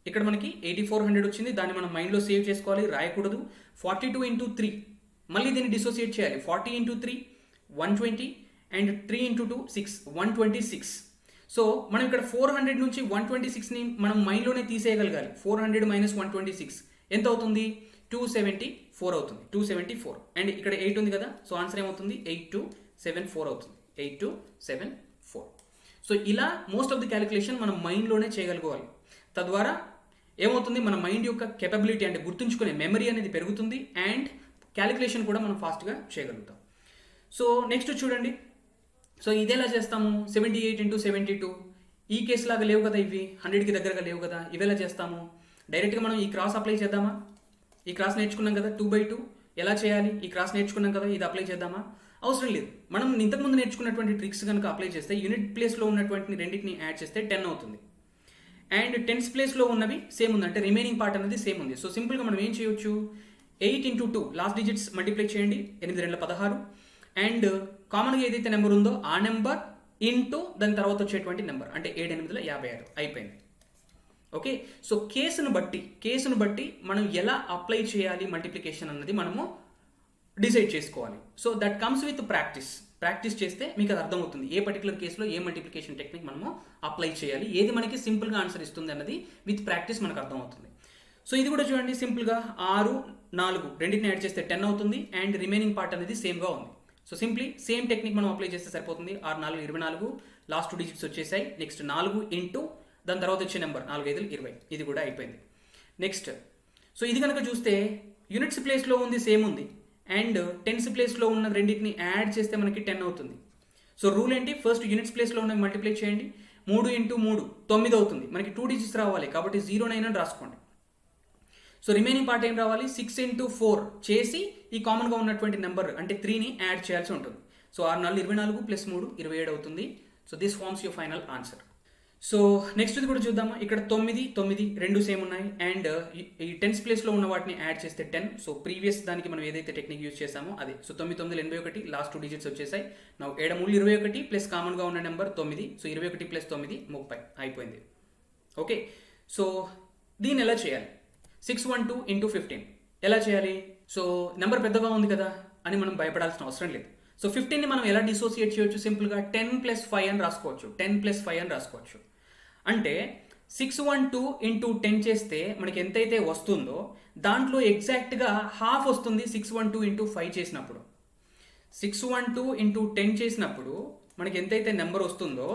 ఇక్కడ మనకి 8400 వచ్చింది. దాన్ని మనం మైండ్లో సేవ్ చేసుకోవాలి, రాయకూడదు. 42 ఇంటూ 3, మళ్ళీ దీన్ని డిసోసియేట్ చేయాలి. 40 ఇంటూ 3 120 అండ్ 3 ఇంటూ 2 6 126. సో మనం ఇక్కడ 400 నుంచి 126ని మనం మైండ్లోనే తీసేయగలగాలి. 400 మైనస్ 126 ఎంత అవుతుంది? 274 అవుతుంది. 274 అండ్ ఇక్కడ 8 ఉంది కదా, సో ఆన్సర్ ఏమవుతుంది? 8274 అవుతుంది. 8274. సో ఇలా మోస్ట్ ఆఫ్ ది క్యాలిక్యులేషన్ మనం మైండ్లోనే చేయగలుగువాలి. తద్వారా ఏమవుతుంది? మన మైండ్ యొక్క కెపబిలిటీ అంటే గుర్తుంచుకునే మెమరీ అనేది పెరుగుతుంది అండ్ క్యాలిక్యులేషన్ కూడా మనం ఫాస్ట్గా చేయగలుగుతాం. సో నెక్స్ట్ చూడండి. సో ఇది ఎలా చేస్తాము? 78 ఇంటూ 72. ఈ కేసు లాగా లేవు కదా, ఇవి 100కి దగ్గరగా లేవు కదా, ఇవి ఎలా చేస్తాము? డైరెక్ట్గా మనం ఈ క్రాస్ అప్లై చేద్దామా? ఈ క్రాస్ నేర్చుకున్నాం కదా 2/2 ఎలా చేయాలి, ఈ క్రాస్ నేర్చుకున్నాం కదా, ఇది అప్లై చేద్దామా? అవసరం లేదు. మనం ఇంతకుముందు నేర్చుకున్నటువంటి ట్రిక్స్ కనుక అప్లై చేస్తే యూనిట్ ప్లేస్లో ఉన్నటువంటి రెండింటిని యాడ్ చేస్తే 10 అవుతుంది. అండ్ టెన్స్ ప్లేస్లో ఉన్నవి సేమ్ ఉంది, అంటే రిమైనింగ్ పార్ట్ అనేది సేమ్ ఉంది. సో సింపుల్గా మనం ఏం చేయొచ్చు? 8 ఇంటూ 2 లాస్ట్ డిజిట్స్ మల్టిప్లై చేయండి. 8 2 16 అండ్ కామన్గా ఏదైతే నెంబర్ ఉందో ఆ నెంబర్ ఇంటూ దాని తర్వాత వచ్చేటువంటి నెంబర్, అంటే 7 8 56 అయిపోయింది. ఓకే, సో కేసును బట్టి మనం ఎలా అప్లై చేయాలి మల్టిప్లికేషన్ అన్నది మనము డిసైడ్ చేసుకోవాలి. So that comes with practice చేస్తే మీకు అది అర్థమవుతుంది. ఏ పర్టికులర్ కేసులో ఏ మల్టిప్లికేషన్ టెక్నిక్ మనము అప్లై చేయాలి, ఏది మనకి సింపుల్గా ఆన్సర్ ఇస్తుంది అన్నది విత్ ప్రాక్టీస్ మనకు అర్థమవుతుంది. సో ఇది కూడా చూడండి, సింపుల్గా 6 4 రెండింటిని యాడ్ చేస్తే 10 అవుతుంది అండ్ రిమైనింగ్ పార్ట్ అనేది సేమ్గా ఉంది. సో సింప్లీ సేమ్ టెక్నిక్ మనం అప్లై చేస్తే సరిపోతుంది. 6 4 24 లాస్ట్ 2 డిజిట్స్ వచ్చేసాయి. నెక్స్ట్ 4 ఇంటూ దాని తర్వాత వచ్చే నెంబర్ 4 5 20, ఇది కూడా అయిపోయింది. నెక్స్ట్ సో ఇది కనుక చూస్తే యూనిట్స్ ప్లేస్లో ఉంది సేమ్ ఉంది అండ్ టెన్స్ ప్లేస్లో ఉన్న రెండింటిని యాడ్ చేస్తే మనకి 10 అవుతుంది. సో రూల్ ఏంటి? ఫస్ట్ యూనిట్స్ ప్లేస్లో ఉన్నవి మల్టిప్లై చేయండి. 3 ఇంటూ 3 9 అవుతుంది. మనకి 2 డిజిట్స్ రావాలి కాబట్టి 09 అని రాసుకోండి. సో రిమైనింగ్ పార్ట్ ఏం రావాలి? 6 ఇంటూ 4 చేసి ఈ కామన్గా ఉన్నటువంటి నెంబర్ అంటే 3ని యాడ్ చేయాల్సి ఉంటుంది. సో 6 4 24 ప్లస్ 3 27 అవుతుంది. So this forms your final answer. So next కూడా చూద్దాము. ఇక్కడ 9 9 రెండు సేమ్ ఉన్నాయి అండ్ ఈ టెన్స్ ప్లేస్లో ఉన్న వాటిని యాడ్ చేస్తే 10. సో ప్రీవియస్ దానికి మనం ఏదైతే టెక్నిక్ యూజ్ చేసామో అది. సో 9 9 81 లాస్ట్ 2 డిజిట్స్ వచ్చేసాయి. నా 7 3 21 ప్లస్ కామన్గా ఉన్న నెంబర్ 9. సో 21 ప్లస్ 9 30 అయిపోయింది. ఓకే, సో దీన్ని ఎలా చేయాలి? 612 ఇంటూ 15 ఎలా చేయాలి? సో నెంబర్ పెద్దగా ఉంది కదా అని మనం భయపడాల్సిన అవసరం లేదు. సో 15ని మనం ఎలా డిసోసియేట్ చేయొచ్చు? సింపుల్గా 10 + 5 అని రాసుకోవచ్చు. 10 + 5 అని రాసుకోవచ్చు. అంటే 612 ఇంటూ 10 చేస్తే మనకి ఎంతైతే వస్తుందో దాంట్లో ఎగ్జాక్ట్గా హాఫ్ వస్తుంది 612 ఇంటూ 5 చేసినప్పుడు. 612 ఇంటూ 10 చేసినప్పుడు మనకి ఎంతైతే నెంబర్ వస్తుందో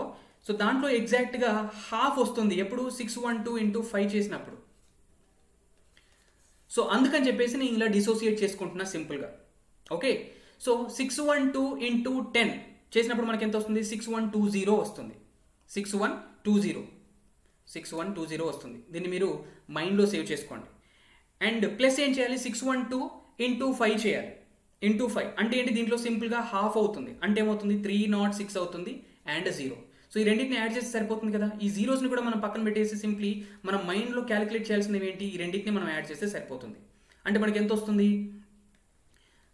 సో దాంట్లో ఎగ్జాక్ట్గా హాఫ్ వస్తుంది ఎప్పుడు? 612 ఇంటూ 5 చేసినప్పుడు. సో అందుకని చెప్పేసి నేను ఇలా డిసోసియేట్ చేసుకుంటున్నా సింపుల్గా. ఓకే, సో 612 ఇంటూ 10 చేసినప్పుడు మనకి ఎంత వస్తుంది? 6120 వస్తుంది. 6120 వస్తుంది. దీన్ని మీరు మైండ్లో సేవ్ చేసుకోండి. అండ్ ప్లస్ ఏం చేయాలి? 612 ఇంటూ 5 చేయాలి. ఇంటూ 5 అంటే ఏంటి? దీంట్లో సింపుల్గా హాఫ్ అవుతుంది. అంటే ఏమవుతుంది? 306 అవుతుంది అండ్ 0. సో ఈ రెండింటిని యాడ్ చేస్తే సరిపోతుంది కదా. ఈ జీరోస్ని కూడా మనం పక్కన పెట్టేసి సింప్లీ మనం మైండ్లో క్యాలిక్యులేట్ చేయాల్సినవి ఏంటి? ఈ రెండింటిని మనం యాడ్ చేస్తే సరిపోతుంది. అంటే మనకి ఎంత వస్తుంది?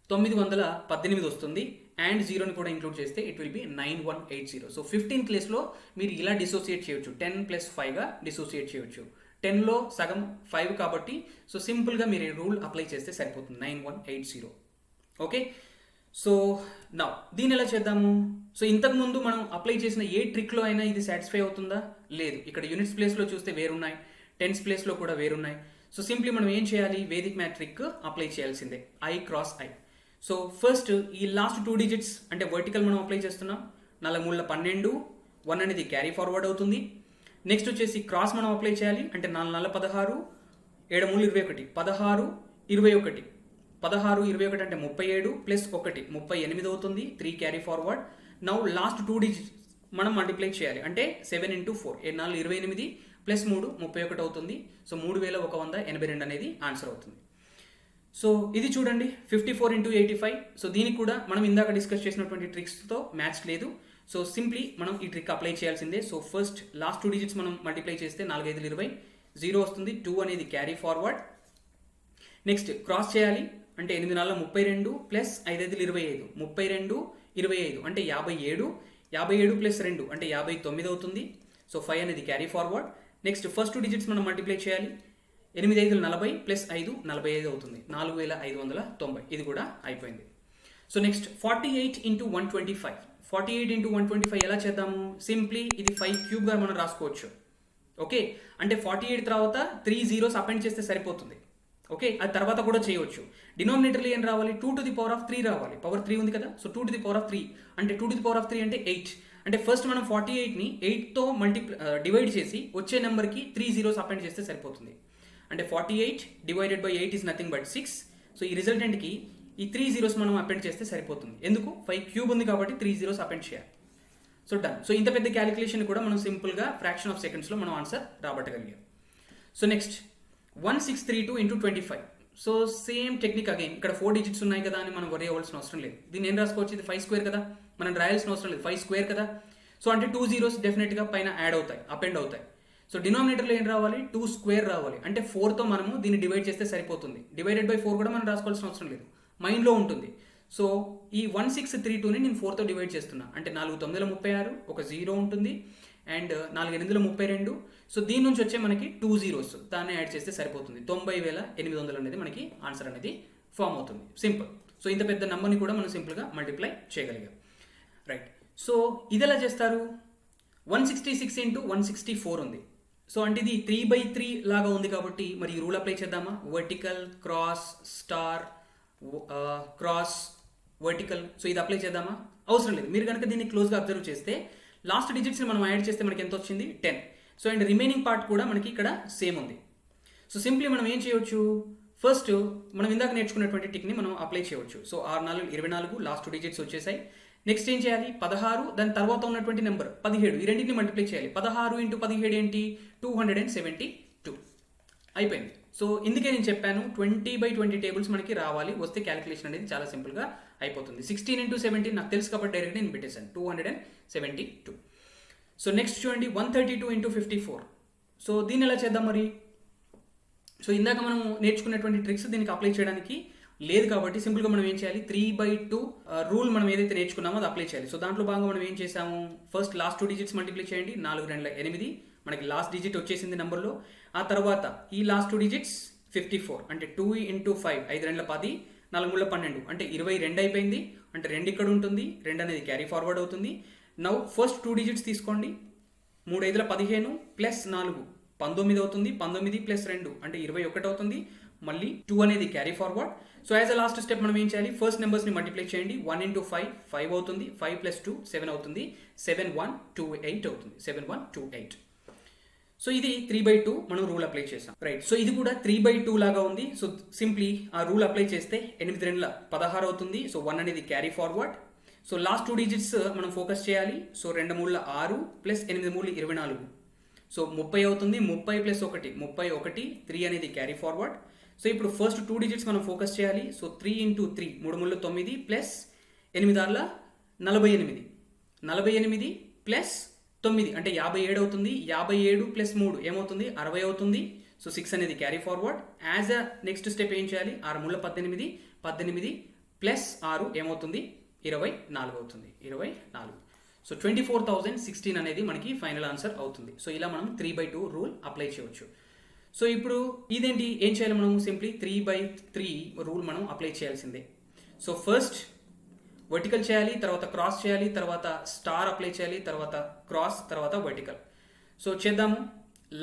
918 వస్తుంది అండ్ 0ని కూడా ఇంక్లూడ్ చేస్తే ఇట్ విల్ బి 9180. సో 15 ప్లేస్లో మీరు ఇలా డిసోసియేట్ చేయొచ్చు. 10 + 5గా డిసోసియేట్ చేయొచ్చు. 10లో సగం 5 కాబట్టి సో సింపుల్గా మీరు ఈ రూల్ అప్లై చేస్తే సరిపోతుంది. 9180. ఓకే, సో నా దీన్ని ఎలా చేద్దాము? సో ఇంతకుముందు మనం అప్లై చేసిన ఏ ట్రిక్లో అయినా ఇది సాటిస్ఫై అవుతుందా? లేదు. ఇక్కడ యూనిట్స్ ప్లేస్లో చూస్తే వేరున్నాయి, టెన్స్ ప్లేస్లో కూడా వేరున్నాయి. సో సింప్లీ మనం ఏం చేయాలి? వేదిక్ మ్యాథ్ ట్రిక్ అప్లై చేయాల్సిందే. I × I. సో ఫస్ట్ ఈ లాస్ట్ 2 డిజిట్స్ అంటే వర్టికల్ మనం అప్లై చేస్తున్నాం. 4 3 12 1 అనేది క్యారీ ఫార్వర్డ్ అవుతుంది. నెక్స్ట్ వచ్చేసి క్రాస్ మనం అప్లై చేయాలి. అంటే 4 4 16 7 3 21 16 21 16 21 అంటే 37 ప్లస్ 1 38 అవుతుంది. 3 carry forward. Now last 2 digits మనం మల్టిప్లై చేయాలి. అంటే 7 ఇంటూ 4 4 28 ప్లస్ 3 31 అవుతుంది. సో 3182 అనేది ఆన్సర్ అవుతుంది. సో ఇది చూడండి 54 ఇంటూ 85. సో దీనికి కూడా మనం ఇందాక డిస్కస్ చేసినటువంటి ట్రిక్స్తో మ్యాచ్ లేదు. సో సింప్లీ మనం ఈ ట్రిక్ అప్లై చేయాల్సిందే. సో ఫస్ట్ లాస్ట్ 2 డిజిట్స్ మనం మల్టిప్లై చేస్తే 4 5 20 0 వస్తుంది. 2 అనేది క్యారీ ఫార్వర్డ్. నెక్స్ట్ క్రాస్ చేయాలి. అంటే 8 4 32 ప్లస్ 5 5 25 32 25 అంటే 57 57 ప్లస్ 2 అంటే 59 అవుతుంది. సో 5 అనేది carry forward. Next first 2 digits మనం మల్టిప్లై చేయాలి. 8 5 40 ప్లస్ 5 45 అవుతుంది, 4590. ఇది కూడా అయిపోయింది. So next 48 into 125. 48 ఇంటూ 125 ఎలా చేద్దాము? సింప్లీ ఇది 5 క్యూబ్గా మనం రాసుకోవచ్చు. ఓకే, అంటే 48 తర్వాత 3 zeros అపెండ్ చేస్తే సరిపోతుంది. ఓకే, అది తర్వాత కూడా చేయవచ్చు. డినామినేటర్లో ఏం రావాలి? 2 to the power of 3 రావాలి. పవర్ 3 ఉంది కదా, so 2 to the power of 3 అంటే 2 to the power of 3 అంటే 8. అంటే ఫస్ట్ మనం 48ని 8తో డివైడ్ చేసి వచ్చే నెంబర్కి 3 zeros అపెండ్ చేస్తే సరిపోతుంది. అంటే 48 divided by 8 is nothing but 6. So ఈ రిజల్టెంట్కి ఈ 3 zeros మనం అపెండ్ చేస్తే సరిపోతుంది. ఎందుకు? 5 క్యూబ్ ఉంది కాబట్టి 3 zeros అపెండ్ చేయాలి. So done. సో ఇంత పెద్ద క్యాలిక్యులేషన్ కూడా మనం సింపుల్గా ఫ్రాక్షన్ ఆఫ్ సెకండ్స్లో మనం ఆన్సర్ రాబట్టగలిగాం. So next 1632 into 25. So same technique again. ఇక్కడ 4 digits ఉన్నాయి కదా అని మనం వరీ అవ్వాల్సిన అవసరం లేదు. దీన్ని ఏం రాసుకోవచ్చు? ఇది 5 square కదా, మనం రాయాల్సిన అవసరం లేదు. 5 square కదా, సో అంటే 2 zeros డెఫినెట్గా పైన యాడ్ అవుతాయి, అపెండ్ అవుతాయి. సో డినామినేటర్లో ఏం రావాలి? 2 square రావాలి. అంటే 4తో మనము దీన్ని డివైడ్ చేస్తే సరిపోతుంది. డివైడెడ్ బై 4 కూడా మనం రాసుకోవాల్సిన అవసరం లేదు, మైండ్లో ఉంటుంది. సో ఈ 1632ని నేను 4తో డివైడ్ చేస్తున్నా. అంటే 4 9 36, ఒక 0 ఉంటుంది, అండ్ 4 8 32. సో దీని నుంచి వచ్చే మనకి 2 zeros, దాన్ని యాడ్ చేస్తే సరిపోతుంది. 90,800 అనేది మనకి ఆన్సర్ అనేది ఫామ్ అవుతుంది. సింపుల్. సో ఇంత పెద్ద నెంబర్ని కూడా మనం సింపుల్గా మల్టిప్లై చేయగలిగాం. రైట్. సో ఇది ఎలా చేస్తారు? 166 ఇంటూ 164 ఉంది. సో అంటే ఇది 3/3 లాగా ఉంది కాబట్టి మరి ఈ రూల్ అప్లై చేద్దామా? Vertical cross star cross vertical. So ఇది అప్లై చేద్దామా? అవసరం లేదు. మీరు కనుక దీన్ని క్లోజ్గా అబ్జర్వ్ చేస్తే లాస్ట్ డిజిట్స్ని మనం యాడ్ చేస్తే మనకి ఎంత వచ్చింది? 10. సో అండ్ రిమైనింగ్ పార్ట్ కూడా మనకి ఇక్కడ సేమ్ ఉంది. సో సింప్లీ మనం ఏం చేయవచ్చు? ఫస్ట్ మనం ఇందాక నేర్చుకున్నటువంటి టెక్ని మనం అప్లై చేయవచ్చు. సో 6 4 24, లాస్ట్ 2 digits వచ్చేసాయి. నెక్స్ట్ ఏం చేయాలి? 16, దాని తర్వాత ఉన్నటువంటి నెంబర్ 17, ఈ రెండింటిని మల్టిప్లై చేయాలి. 16 ఇంటూ 17 ఏంటి? 272. అయిపోయింది. సో ఇందుకే నేను చెప్పాను 20/20 టేబుల్స్ మనకి రావాలి. వస్తే క్యాలిక్యులేషన్ అనేది చాలా సింపుల్గా అయిపోతుంది. 16 ఇంటూ 17 నాకు తెలుసు కాబట్టి డైరెక్ట్ నేను పెట్టేశాను 272. సో నెక్స్ట్ చూడండి 132 ఇంటూ 54. సో దీన్ని ఎలా చేద్దాం మరి? సో ఇందాక మనం నేర్చుకున్నటువంటి ట్రిక్స్ దీనికి అప్లై చేయడానికి లేదు కాబట్టి సింపుల్గా మనం ఏం చేయాలి? 3/2 రూల్ మనం ఏదైతే నేర్చుకున్నామో అది అప్లై చేయాలి. సో దాంట్లో భాగంగా మనం ఏం చేసాము? ఫస్ట్ లాస్ట్ 2 digits మల్టిప్లై చేయండి. 4 2 8, మనకి లాస్ట్ డిజిట్ వచ్చేసింది నెంబర్లో. ఆ తర్వాత ఈ లాస్ట్ 2 digits 54, అంటే 2 ఇంటూ 5, 5 2 10, 4 3 12, అంటే 22 అయిపోయింది. అంటే 2 ఇక్కడ ఉంటుంది, 2 అనేది క్యారీ ఫార్వర్డ్ అవుతుంది. నౌ ఫస్ట్ 2 digits తీసుకోండి. 3 5 15 ప్లస్ 4 19 అవుతుంది. 19 ప్లస్ 2 అంటే 21 అవుతుంది. మళ్ళీ 2 అనేది carry forward. So as a last step మనం ఏం చేయాలి? ఫస్ట్ నెంబర్స్ని మల్టిప్లై చేయండి. 1 ఇంటూ 5 5 అవుతుంది. 5 ప్లస్ 2 7 అవుతుంది. 7128 అవుతుంది. 7128. సో ఇది 3/2 మనం రూల్ అప్లై చేసాం. రైట్. సో ఇది కూడా 3/2 లాగా ఉంది. సో సింప్లీ ఆ రూల్ అప్లై చేస్తే 8 2 16 అవుతుంది. సో 1 అనేది carry forward. So last 2 digits మనం ఫోకస్ చేయాలి. So 2 3 6 plus 8 3 24. సో 30 అవుతుంది. 30 ప్లస్ 1 31, 3 అనేది క్యారీ ఫార్వర్డ్. సో ఇప్పుడు ఫస్ట్ 2 digits మనం ఫోకస్ చేయాలి. సో 3 ఇంటూ 3 3 9 ప్లస్ 8 6 48, 48 ప్లస్ 9 అంటే 57 అవుతుంది. 57 ప్లస్ 3 ఏమవుతుంది? 60 అవుతుంది. సో 6 అనేది carry forward. As a next step ఏం చేయాలి? 6 3 18, 18 ప్లస్ 6 ఏమవుతుంది? 24 అవుతుంది. 24. సో 24,016 అనేది మనకి ఫైనల్ ఆన్సర్ అవుతుంది. సో ఇలా మనం 3/2 రూల్ అప్లై చేయవచ్చు. సో ఇప్పుడు ఇదేంటి? ఏం చేయాలి మనం? సింప్లీ 3/3 రూల్ మనం అప్లై చేయాల్సిందే. సో ఫస్ట్ వర్టికల్ చేయాలి, తర్వాత క్రాస్ చేయాలి, తర్వాత స్టార్ అప్లై చేయాలి, తర్వాత క్రాస్, తర్వాత వర్టికల్. సో చేద్దాము.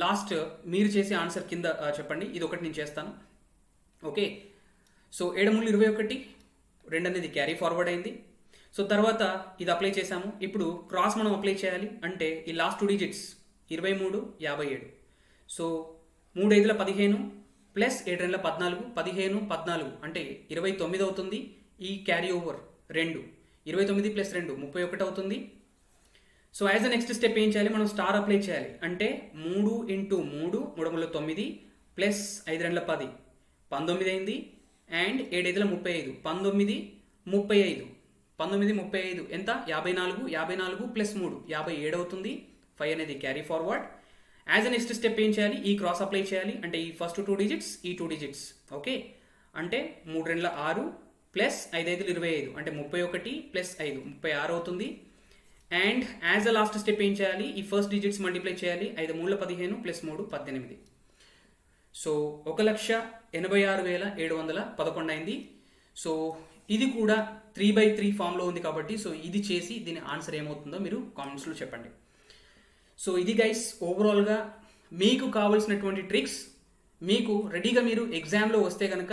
లాస్ట్ మీరు చేసే ఆన్సర్ కింద చెప్పండి. ఇది ఒకటి నేను చేస్తాను. ఓకే. సో 7 3 21, 2 అనేది క్యారీ ఫార్వర్డ్ అయింది. సో తర్వాత ఇది అప్లై చేసాము. ఇప్పుడు క్రాస్ మనం అప్లై చేయాలి. అంటే ఈ లాస్ట్ 2 digits 23 57. సో 3 5 15 ప్లస్ 7 2 14, 15 14 అంటే 29 అవుతుంది. ఈ క్యారీ ఓవర్ 2, 29 ప్లస్ 2 31 అవుతుంది. So as a next step ఏం చేయాలి? మనం స్టార్ అప్లై చేయాలి. అంటే 3 ఇంటూ 3 3 9 ప్లస్ 5 2 10 19 అయింది. అండ్ 7 5 35 19 35 19 35 ఎంత? 54, 54 ప్లస్ 3 57 అవుతుంది. 5 అనేది carry forward. As a next step ఏం చేయాలి? ఈ క్రాస్ అప్లై చేయాలి. అంటే ఈ ఫస్ట్ 2 digits, ఈ 2 digits. ఓకే. అంటే 3 2 6 ప్లస్ 5 5 25 అంటే 31 ప్లస్ 5 36 అవుతుంది. And as a last step ఏం చేయాలి, ఈ ఫస్ట్ డిజిట్స్ మల్టిప్లై చేయాలి. 5 3 15 ప్లస్ 3 18. సో 1,86,711 అయింది. సో ఇది కూడా 3/3 ఫామ్లో ఉంది కాబట్టి సో ఇది చేసి దీని ఆన్సర్ ఏమవుతుందో మీరు కామెంట్స్లో చెప్పండి. సో ఇది గైస్ ఓవరాల్గా మీకు కావాల్సినటువంటి ట్రిక్స్. మీకు రెడీగా మీరు ఎగ్జామ్లో వస్తే కనుక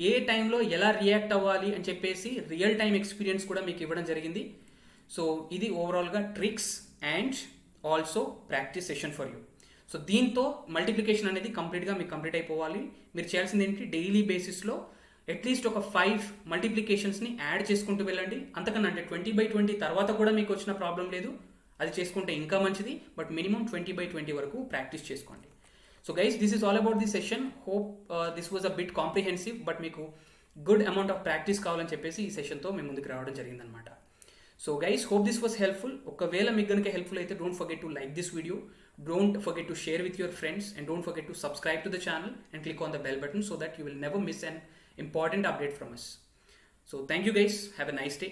ఏ టైంలో ఎలా రియాక్ట్ అవ్వాలి అని చెప్పేసి రియల్ టైం ఎక్స్పీరియన్స్ కూడా మీకు ఇవ్వడం జరిగింది. సో ఇది ఓవరాల్గా tricks and also practice session for you. So దీంతో మల్టిప్లికేషన్ అనేది కంప్లీట్గా మీకు కంప్లీట్ అయిపోవాలి. మీరు చేయాల్సింది ఏంటి, డైలీ బేసిస్లో అట్లీస్ట్ ఒక 5 మల్టిప్లికేషన్స్ని యాడ్ చేసుకుంటూ వెళ్ళండి. అంతకన్నా అంటే 20/20 తర్వాత కూడా మీకు వచ్చిన ప్రాబ్లం లేదు, అది చేసుకుంటే ఇంకా మంచిది. బట్ మినిమం 20/20 వరకు ప్రాక్టీస్ చేసుకోండి. So guys, this is all about the session. Hope this was a bit comprehensive, but మీకు గుడ్ అమౌంట్ ఆఫ్ ప్రాక్టీస్ కావాలని చెప్పేసి ఈ సెషన్తో మేము ముందుకు రావడం జరిగిందనమాట. So guys, hope this was helpful. ఒకవేళ మీకు కనుక హెల్ప్ఫుల్ అయితే don't forget to like this video, don't forget to share with your friends, and don't forget to subscribe to the channel and click on the bell button so that you will never miss an important update from us. So thank you guys, have a nice day.